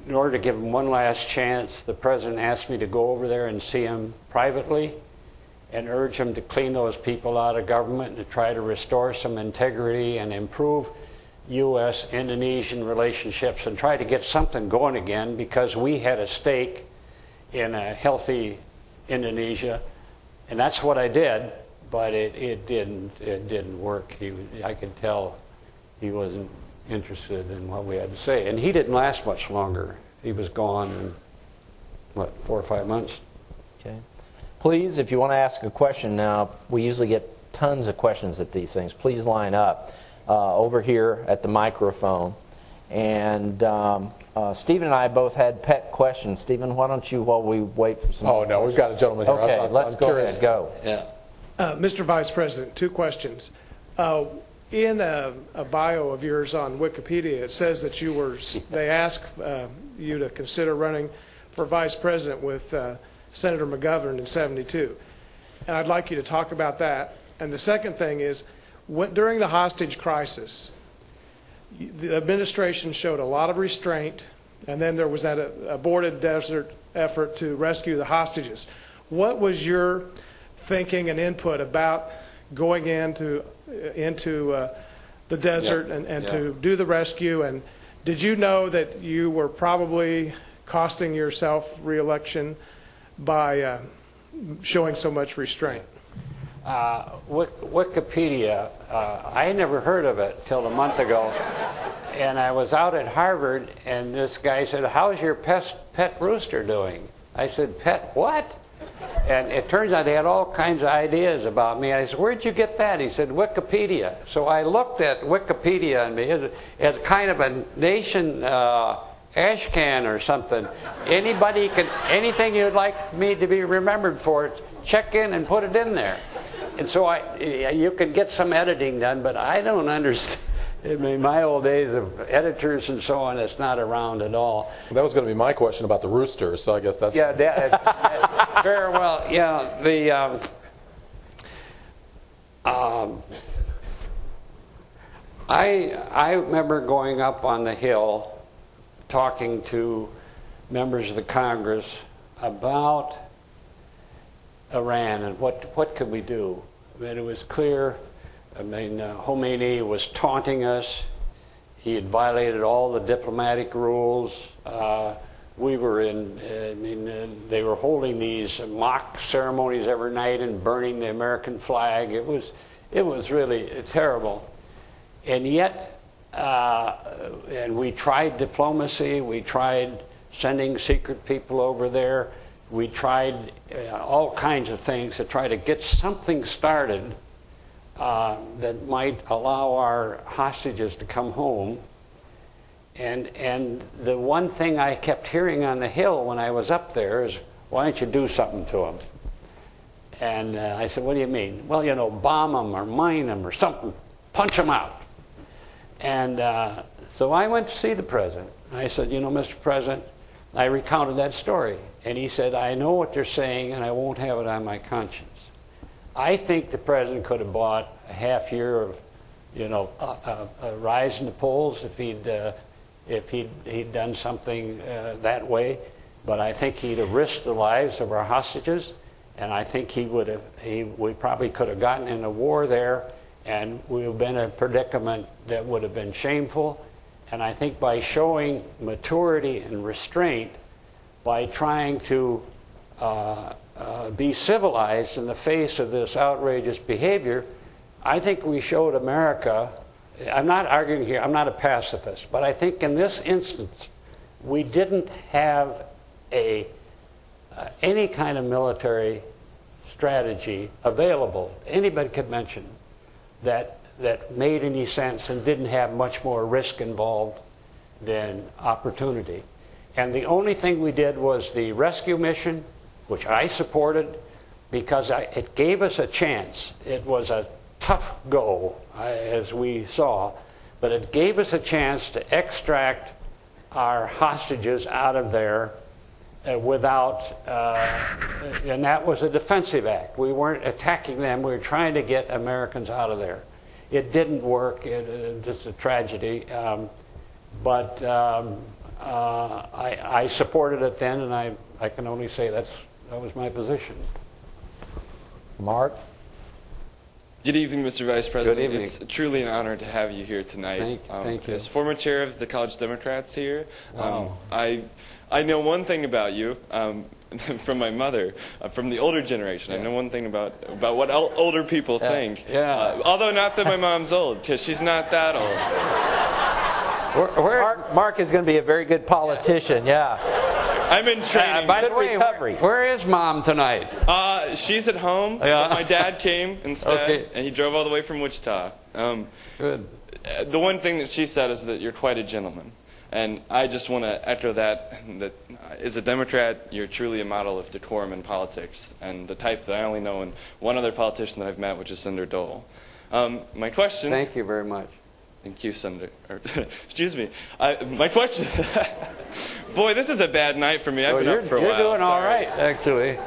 in order to give him one last chance, the president asked me to go over there and see him privately and urge him to clean those people out of government and to try to restore some integrity and improve U.S.-Indonesian relationships and try to get something going again, because we had a stake in a healthy Indonesia, and that's what I did. But it didn't work. I could tell he wasn't interested in what we had to say, and he didn't last much longer. He was gone in, what, 4 or 5 months. Okay. Please, if you want to ask a question now, we usually get tons of questions at these things. Please line up over here at the microphone. And Stephen and I both had pet questions. Stephen, why don't you, while we wait for some... Oh, no, we've got a gentleman here. Okay, let's go ahead. Go. Yeah. Mr. Vice President, 2 questions. In a bio of yours on Wikipedia, it says that they asked you to consider running for Vice President with Senator McGovern in '72. And I'd like you to talk about that. And the second thing is, during the hostage crisis, the administration showed a lot of restraint, and then there was that aborted desert effort to rescue the hostages. What was your thinking and input about going into the desert and to do the rescue? And did you know that you were probably costing yourself re-election by showing so much restraint? Wikipedia, I never heard of it till a month ago, and I was out at Harvard, and this guy said, "How's your pet rooster doing?" I said, "Pet what?" And it turns out he had all kinds of ideas about me. I said, "Where'd you get that?" He said, "Wikipedia." So I looked at Wikipedia, and it's kind of a nation ash can or something. Anything you'd like me to be remembered for, check in and put it in there. And so you can get some editing done, but I don't understand. I mean, my old days of editors and so on, it's not around at all. That was going to be my question about the rooster, so I guess that's... Yeah, very well. Yeah, I remember going up on the Hill talking to members of the Congress about Iran and what could we do. I mean, it was clear. I mean, Khomeini was taunting us. He had violated all the diplomatic rules. We were they were holding these mock ceremonies every night and burning the American flag. It was really terrible. And yet, and we tried diplomacy. We tried sending secret people over there. We tried all kinds of things to try to get something started that might allow our hostages to come home. And the one thing I kept hearing on the Hill when I was up there is, "Why don't you do something to them?" And I said, "What do you mean?" "Well, you know, bomb them or mine them or something. Punch them out." And so I went to see the president. I said, "You know, Mr. President," I recounted that story. And he said, "I know what they're saying, and I won't have it on my conscience." I think the president could have bought a half year of rise in the polls if he'd done something that way. But I think he'd have risked the lives of our hostages, and I think we probably could have gotten in a war there, and we would have been in a predicament that would have been shameful. And I think by showing maturity and restraint, by trying to be civilized in the face of this outrageous behavior, I think we showed America. I'm not arguing here, I'm not a pacifist, but I think in this instance, we didn't have any kind of military strategy available, anybody could mention, that made any sense and didn't have much more risk involved than opportunity. And the only thing we did was the rescue mission, which I supported, because it gave us a chance. It was a tough go, as we saw, but it gave us a chance to extract our hostages out of there without, and that was a defensive act. We weren't attacking them, we were trying to get Americans out of there. It didn't work, it's a tragedy, but I supported it then, and I can only say that was my position. Mark? Good evening, Mr. Vice President. Good evening. It's truly an honor to have you here tonight. Thank you. As former chair of the College Democrats here, Wow. I know one thing about you from my mother, from the older generation. Yeah. I know one thing about what older people think. Yeah. Although not that my mom's old, because she's not that old. Mark is going to be a very good politician, yeah. I'm in training. By the Good way, recovery. where is Mom tonight? She's at home, Yeah. but my dad came instead, Okay. and he drove all the way from Wichita. Good. The one thing that she said is that you're quite a gentleman. And I just want to echo that as a Democrat, you're truly a model of decorum in politics, and the type that I only know in one other politician that I've met, which is Senator Dole. My question... Thank you very much. Thank you, Senator. Excuse me. My question... Boy, this is a bad night for me. I've been up for a while. You're doing all Sorry. right, actually.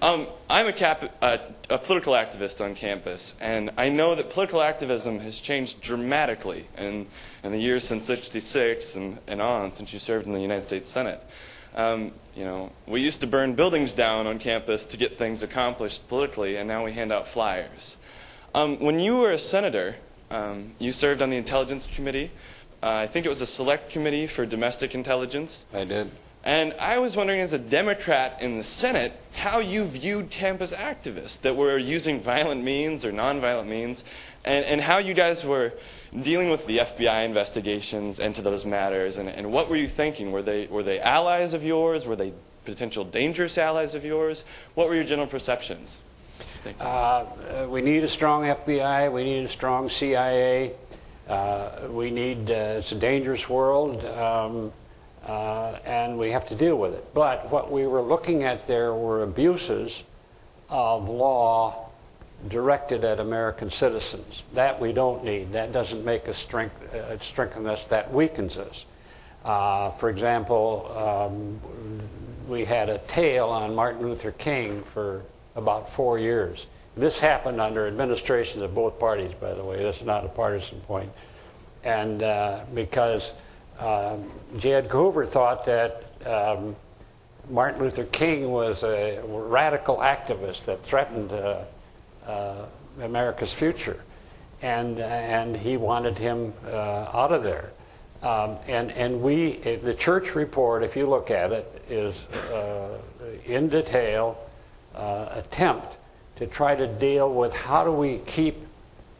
I'm a political activist on campus, and I know that political activism has changed dramatically in the years since '66 and on, since you served in the United States Senate. We used to burn buildings down on campus to get things accomplished politically, and now we hand out flyers. When you were a senator, you served on the Intelligence Committee. I think it was a select committee for domestic intelligence. I did. And I was wondering, as a Democrat in the Senate, how you viewed campus activists that were using violent means or nonviolent means, and how you guys were dealing with the FBI investigations into those matters, and what were you thinking? Were they allies of yours? Were they potential dangerous allies of yours? What were your general perceptions? We need a strong FBI. We need a strong CIA. It's a dangerous world. And we have to deal with it. But what we were looking at there were abuses of law directed at American citizens. That we don't need. That doesn't make us strengthen us. That weakens us. For example, we had a tail on Martin Luther King for about 4 years. This happened under administrations of both parties, by the way. This is not a partisan point. And because J. Edgar Hoover thought that Martin Luther King was a radical activist that threatened America's future, and he wanted him out of there. The church report, if you look at it, is in detail attempt to try to deal with how do we keep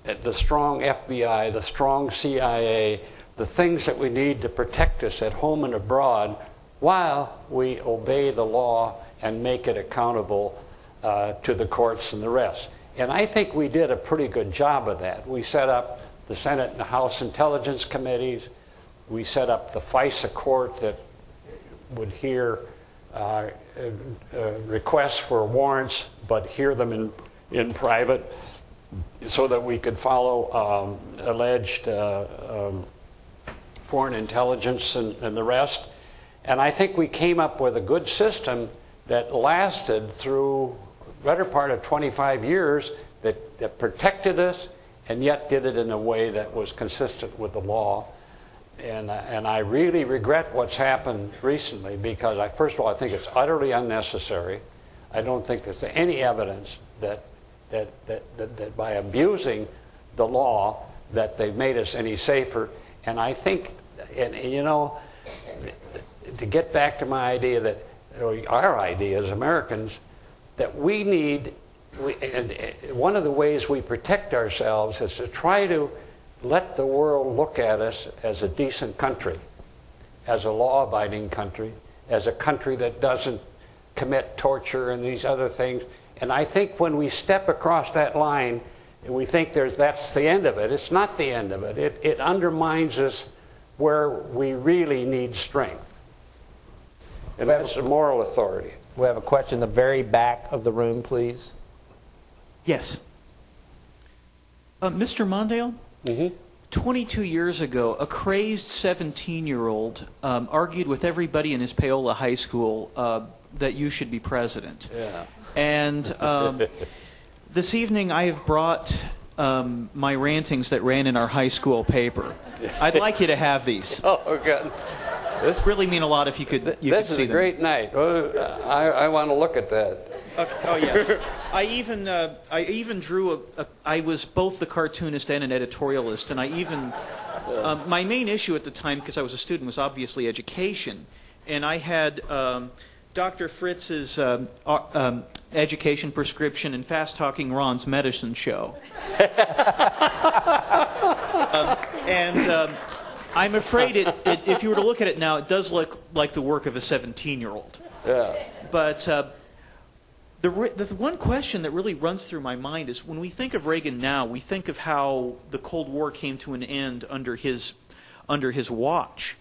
the strong FBI, the strong CIA, the things that we need to protect us at home and abroad while we obey the law and make it accountable to the courts and the rest. And I think we did a pretty good job of that. We set up the Senate and the House Intelligence Committees. We set up the FISA court that would hear requests for warrants, but hear them in private so that we could follow alleged foreign intelligence and the rest. And I think we came up with a good system that lasted through the better part of 25 years that protected us and yet did it in a way that was consistent with the law. And I really regret what's happened recently, because first of all, I think it's utterly unnecessary. I don't think there's any evidence that by abusing the law that they've made us any safer. And I think, and you know, to get back to my idea that, or our idea as Americans, that we need, and one of the ways we protect ourselves is to try to let the world look at us as a decent country, as a law-abiding country, as a country that doesn't commit torture and these other things. And I think when we step across that line and we think that's the end of it, it's not the end of it. It undermines us where we really need strength. And that's the moral authority. We have a question in the very back of the room, please. Yes. Mr. Mondale? Mm-hmm. 22 years ago, a crazed 17-year-old argued with everybody in his Paola High School that you should be president. Yeah. And this evening I have brought my rantings that ran in our high school paper. I'd like you to have these. Oh, good. This really mean a lot if you could see them. This is a great night. I want to look at that. Okay. Oh, yes. I even drew I was both the cartoonist and an editorialist, and I even my main issue at the time, because I was a student, was obviously education, and I had Dr. Fritz's education prescription and Fast Talking Ron's medicine show, and I'm afraid if you were to look at it now, it does look like the work of a 17-year-old. Yeah. But the one question that really runs through my mind is, when we think of Reagan now, we think of how the Cold War came to an end under his watch.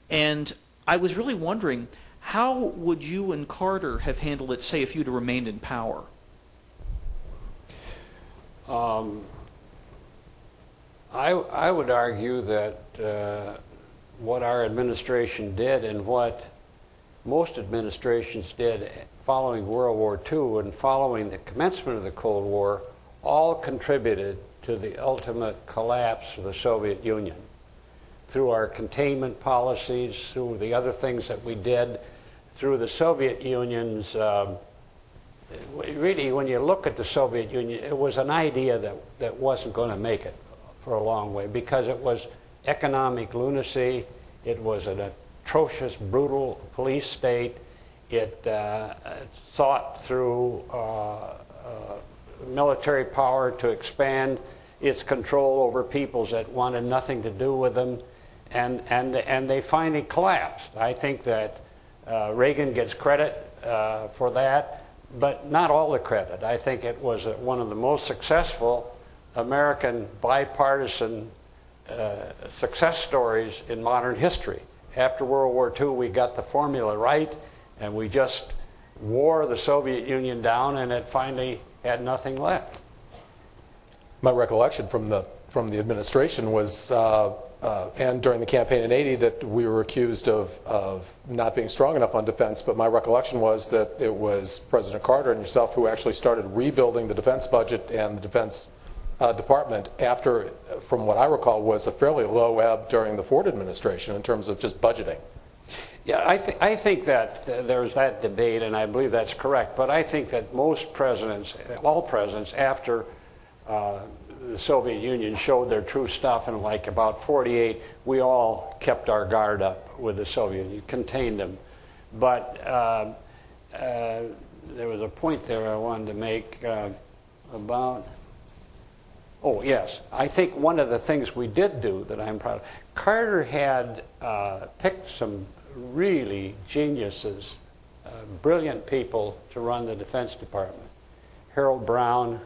And I was really wondering, how would you and Carter have handled it, say, if you'd have remained in power? I would argue that what our administration did and what most administrations did following World War II and following the commencement of the Cold War all contributed to the ultimate collapse of the Soviet Union. Through our containment policies, through the other things that we did, through the Soviet Union's, really when you look at the Soviet Union, it was an idea that wasn't going to make it for a long way, because it was economic lunacy, it was an atrocious, brutal police state. It sought through military power to expand its control over peoples that wanted nothing to do with them, and they finally collapsed. I think that Reagan gets credit for that, but not all the credit. I think it was one of the most successful American bipartisan success stories in modern history. After World War II, we got the formula right, and we just wore the Soviet Union down, and it finally had nothing left. My recollection from the administration was, and during the campaign in '80, that we were accused of not being strong enough on defense, but my recollection was that it was President Carter and yourself who actually started rebuilding the defense budget and the defense department after, from what I recall, was a fairly low ebb during the Ford administration in terms of just budgeting. Yeah, I think that there's that debate, and I believe that's correct, but I think that most presidents, all presidents, after the Soviet Union showed their true stuff in like about 48, we all kept our guard up with the Soviet Union, contained them. But there was a point there I wanted to make about... Oh, yes. I think one of the things we did do that I'm proud of, Carter had picked some really geniuses, brilliant people to run the Defense Department. Harold Brown,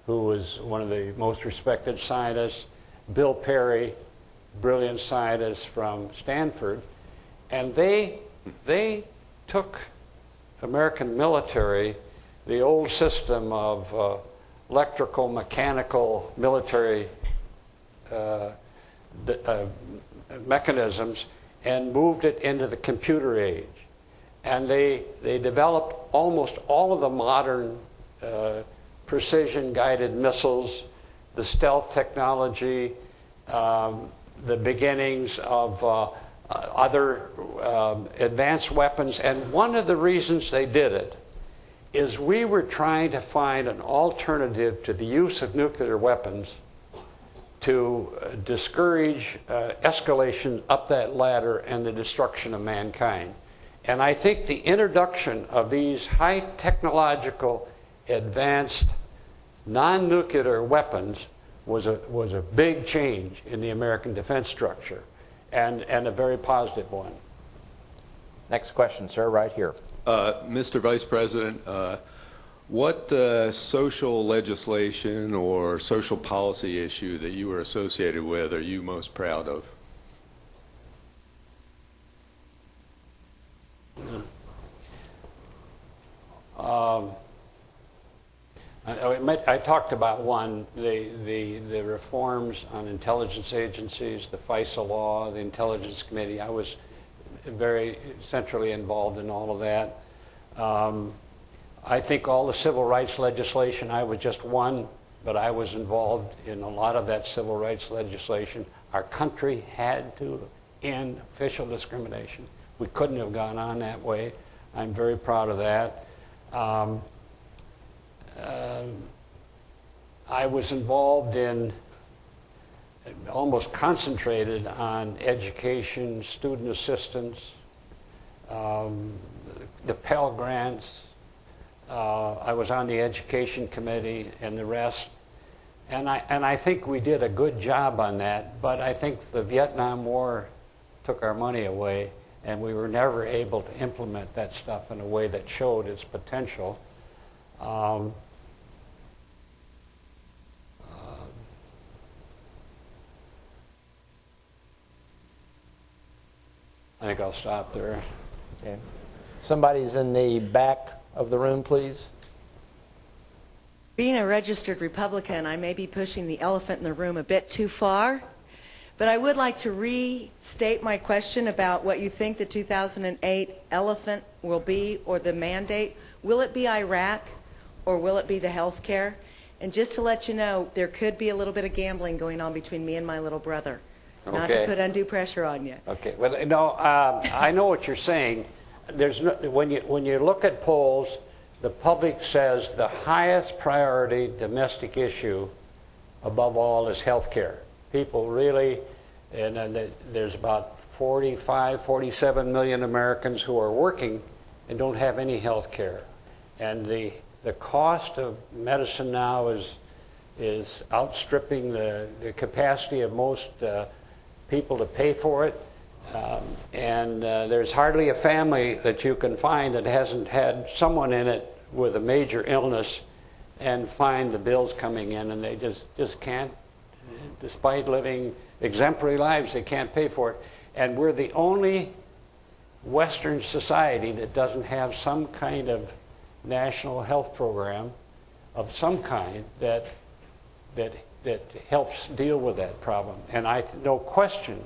who was one of the most respected scientists, Bill Perry, brilliant scientist from Stanford, and they took American military, the old system of electrical, mechanical, military mechanisms, and moved it into the computer age. And they developed almost all of the modern precision-guided missiles, the stealth technology, the beginnings of other advanced weapons. And one of the reasons they did it is we were trying to find an alternative to the use of nuclear weapons to discourage escalation up that ladder and the destruction of mankind. And I think the introduction of these high technological advanced non-nuclear weapons was a big change in the American defense structure, and a very positive one. Next question, sir, right here. Mr. Vice President, what social legislation or social policy issue that you were associated with are you most proud of? I talked about one, the reforms on intelligence agencies, the FISA law, the Intelligence Committee. I was very centrally involved in all of that. I think all the civil rights legislation, I was just one, but I was involved in a lot of that civil rights legislation. Our country had to end official discrimination. We couldn't have gone on that way. I'm very proud of that. I was involved in, almost concentrated on education, student assistance, the Pell Grants. I was on the Education Committee and the rest. And I think we did a good job on that, but I think the Vietnam War took our money away, and we were never able to implement that stuff in a way that showed its potential. I think I'll stop there. Okay. Somebody's in the back of the room, please. Being a registered Republican, I may be pushing the elephant in the room a bit too far, but I would like to restate my question about what you think the 2008 elephant will be, or the mandate. Will it be Iraq, or will it be the health care? And just to let you know, there could be a little bit of gambling going on between me and my little brother. Okay. Not to put undue pressure on you. Okay. Well, no, I know what you're saying. There's no, when you look at polls, the public says the highest priority domestic issue above all is health care. People really, and there's about 47 million Americans who are working and don't have any health care. And the cost of medicine now is outstripping the capacity of most people to pay for it. And there's hardly a family that you can find that hasn't had someone in it with a major illness and find the bills coming in, and they just can't, despite living exemplary lives, they can't pay for it. And we're the only Western society that doesn't have some kind of national health program of some kind that helps deal with that problem. And no question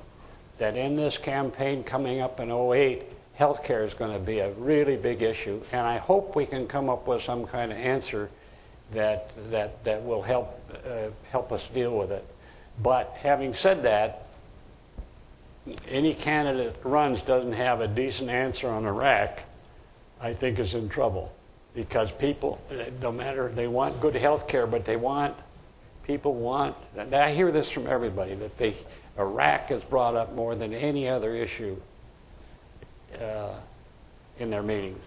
that in this campaign coming up in 2008, healthcare is going to be a really big issue, and I hope we can come up with some kind of answer that will help us deal with it. But having said that, any candidate that runs doesn't have a decent answer on Iraq, I think is in trouble, because people, no matter, they want good health care, but people want, and I hear this from everybody, that Iraq is brought up more than any other issue in their meetings.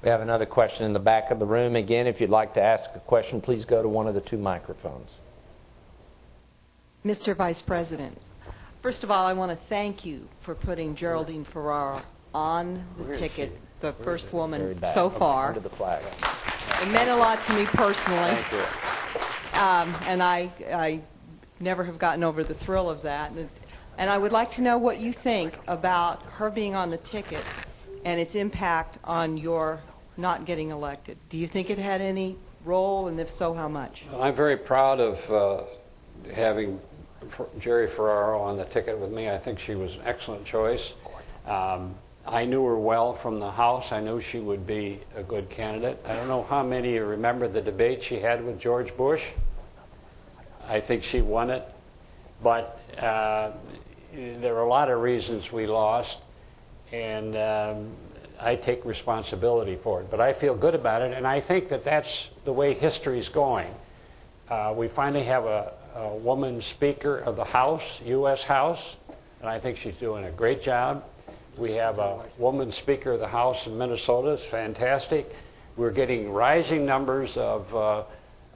We have another question in the back of the room. Again, if you'd like to ask a question, please go to one of the two microphones. Mr. Vice President, first of all, I want to thank you for putting Geraldine Ferraro on the ticket, the first woman so far. Under the flag. It meant a lot to me personally. Thank you. And I never have gotten over the thrill of that. And I would like to know what you think about her being on the ticket and its impact on your not getting elected. Do you think it had any role, and if so, how much? I'm very proud of having Jerry Ferraro on the ticket with me. I think she was an excellent choice. I knew her well from the House. I knew she would be a good candidate. I don't know how many of you remember the debate she had with George Bush. I think she won it. But there were a lot of reasons we lost, and I take responsibility for it. But I feel good about it, and I think that that's the way history's going. We finally have a woman Speaker of the House, U.S. House, and I think she's doing a great job. We have a woman Speaker of the House in Minnesota. It's fantastic. We're getting rising numbers of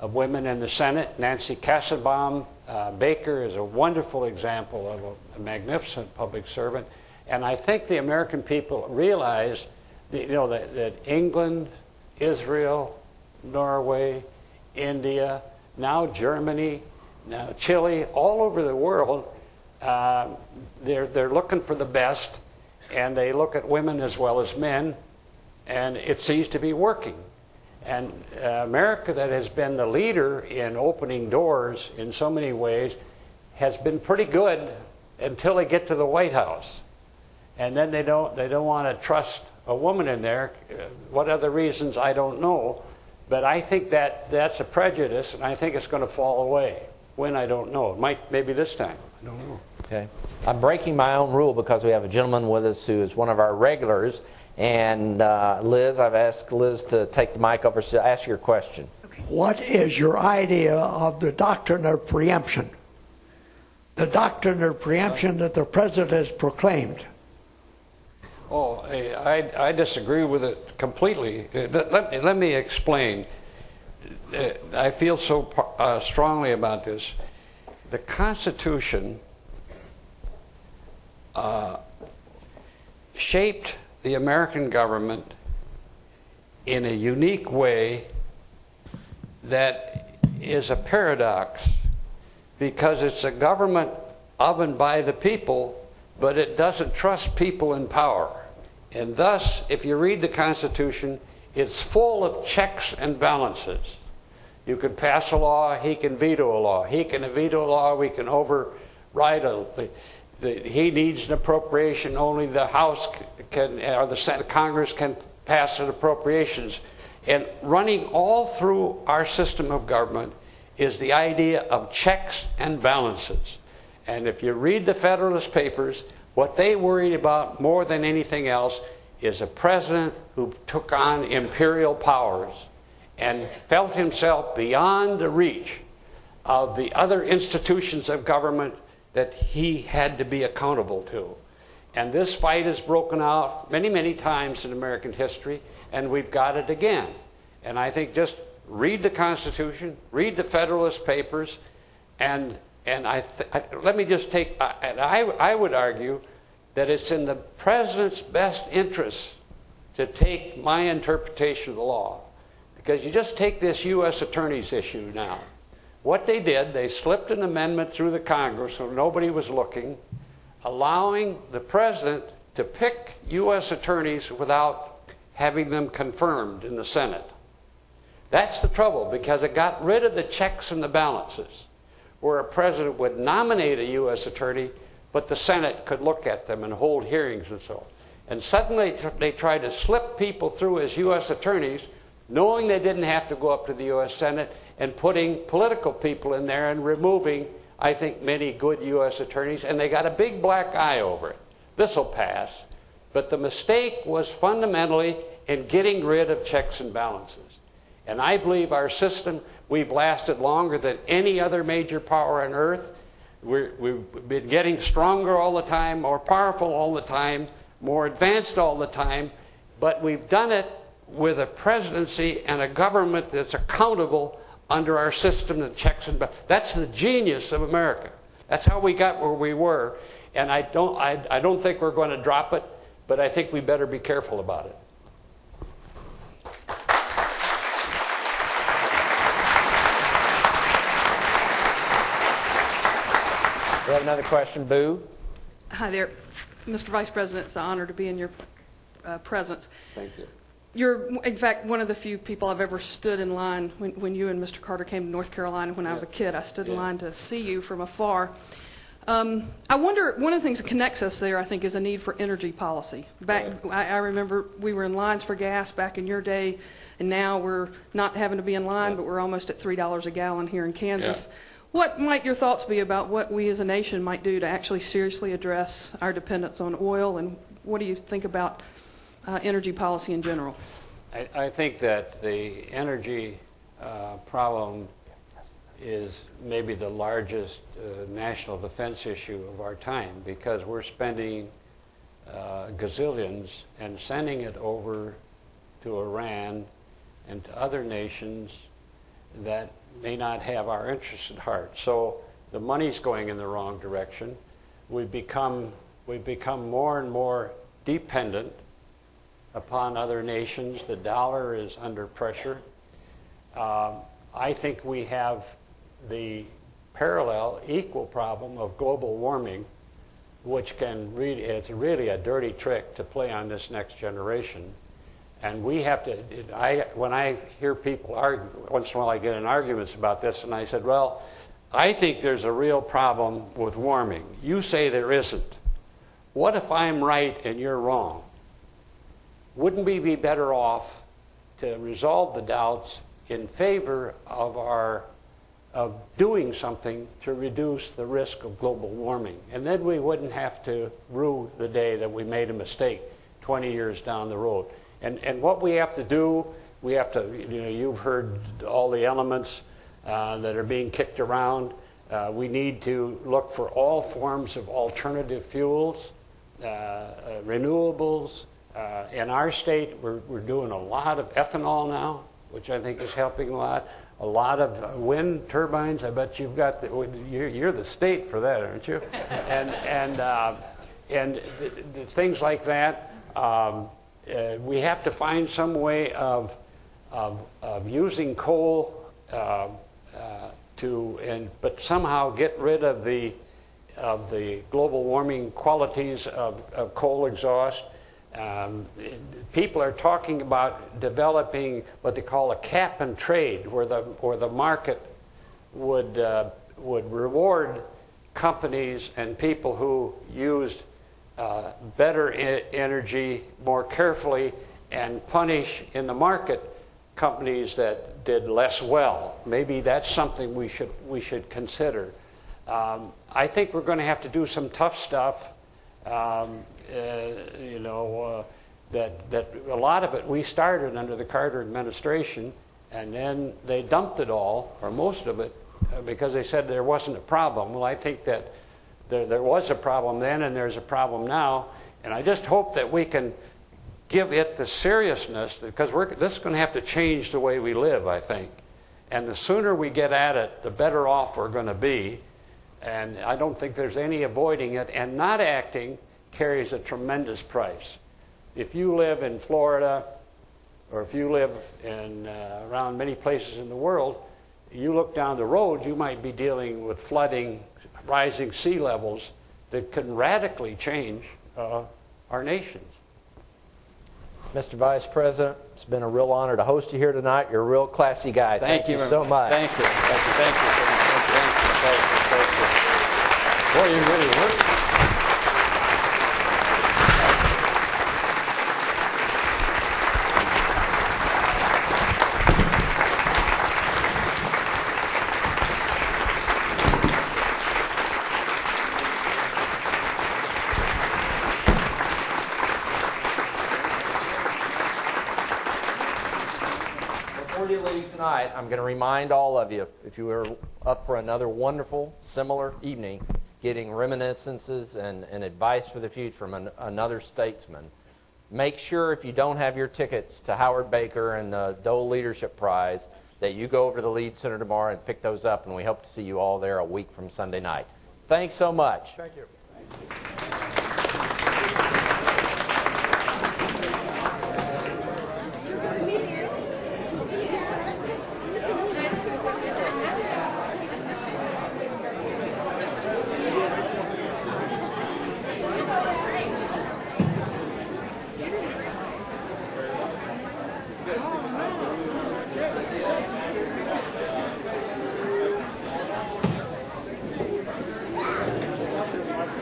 women in the Senate. Nancy Kassebaum Baker is a wonderful example of a magnificent public servant. And I think the American people realize that England, Israel, Norway, India, now Germany, now Chile, all over the world, they're looking for the best, and they look at women as well as men, and it seems to be working. And America, that has been the leader in opening doors in so many ways, has been pretty good until they get to the White House. And then they don't want to trust a woman in there. What other reasons, I don't know. But I think that's a prejudice, and I think it's going to fall away. When, I don't know. It might, maybe this time. I don't know. Okay. I'm breaking my own rule because we have a gentleman with us who is one of our regulars. And Liz, I've asked Liz to take the mic over to ask your question. Okay. What is your idea of the doctrine of preemption? The doctrine of preemption that the president has proclaimed. Oh, I disagree with it completely. Let me explain. I feel so strongly about this. The Constitution shaped the American government in a unique way that is a paradox, because it's a government of and by the people, but it doesn't trust people in power. And thus, if you read the Constitution, it's full of checks and balances. You can pass a law, he can veto a law. He can veto a law, we can override he needs an appropriation, only the House can, or the Senate, Congress can pass an appropriations. And running all through our system of government is the idea of checks and balances. And if you read the Federalist Papers, what they worried about more than anything else is a president who took on imperial powers and felt himself beyond the reach of the other institutions of government that he had to be accountable to. And this fight has broken out many, many times in American history, and we've got it again. And I think just read the Constitution, read the Federalist Papers, and let me just take, I would argue that it's in the president's best interest to take my interpretation of the law. Because you just take this U.S. Attorney's issue now. What they did, they slipped an amendment through the Congress so nobody was looking, allowing the president to pick U.S. attorneys without having them confirmed in the Senate. That's the trouble, because it got rid of the checks and the balances, where a president would nominate a U.S. attorney, but the Senate could look at them and hold hearings and so on. And suddenly they tried to slip people through as U.S. attorneys, knowing they didn't have to go up to the U.S. Senate, and putting political people in there and removing, I think, many good U.S. attorneys, and they got a big black eye over it. This will pass. But the mistake was fundamentally in getting rid of checks and balances. And I believe our system, we've lasted longer than any other major power on earth. We've been getting stronger all the time, more powerful all the time, more advanced all the time, but we've done it with a presidency and a government that's accountable under our system of checks and balances. That's the genius of America. That's how we got where we were. And I don't think we're going to drop it, but I think we better be careful about it. We have another question. Boo. Hi there, Mr. Vice President. It's an honor to be in your presence. Thank you. You're, in fact, one of the few people I've ever stood in line when you and Mr. Carter came to North Carolina when I was a kid. I stood in line to see you from afar. I wonder, one of the things that connects us there, I think, is a need for energy policy. I remember we were in lines for gas back in your day, and now we're not having to be in line, but we're almost at $3 a gallon here in Kansas. What might your thoughts be about what we as a nation might do to actually seriously address our dependence on oil, and what do you think about energy policy in general? I think that the energy problem is maybe the largest national defense issue of our time, because we're spending gazillions and sending it over to Iran and to other nations that may not have our interests at heart. So the money's going in the wrong direction. We've become more and more dependent upon other nations. The dollar is under pressure. I think we have the parallel, equal problem of global warming, which can really, it's really a dirty trick to play on this next generation. And we have to, when I hear people argue, once in a while I get in arguments about this, and I said, well, I think there's a real problem with warming. You say there isn't. What if I'm right and you're wrong? Wouldn't we be better off to resolve the doubts in favor of doing something to reduce the risk of global warming? And then we wouldn't have to rue the day that we made a mistake 20 years down the road. And what we have to do, we have to, you've heard all the elements that are being kicked around. We need to look for all forms of alternative fuels, renewables. In our state, we're doing a lot of ethanol now, which I think is helping a lot. A lot of wind turbines. I bet you've got you're the state for that, aren't you? and things like that. We have to find some way of using coal but somehow get rid of the global warming qualities of coal exhaust. People are talking about developing what they call a cap and trade, where the market would reward companies and people who used better energy more carefully, and punish in the market companies that did less well. Maybe that's something we should consider. I think we're going to have to do some tough stuff. That a lot of it we started under the Carter administration, and then they dumped it all, or most of it, because they said there wasn't a problem. Well, I think that there was a problem then, and there's a problem now, and I just hope that we can give it the seriousness, because this is going to have to change the way we live, I think. And the sooner we get at it, the better off we're going to be. And I don't think there's any avoiding it, and not acting carries a tremendous price. If you live in Florida, or if you live in around many places in the world, you look down the road, you might be dealing with flooding, rising sea levels that can radically change our nations. Mr. Vice President, it's been a real honor to host you here tonight. You're a real classy guy. Thank you so much. Thank you. Boy, you really worked. Before you leave tonight, I'm going to remind all of you, if you are up for another wonderful, similar evening, getting reminiscences and advice for the future from another statesman, make sure if you don't have your tickets to Howard Baker and the Dole Leadership Prize that you go over to the Lead Center tomorrow and pick those up, and we hope to see you all there a week from Sunday night. Thanks so much. Thank you.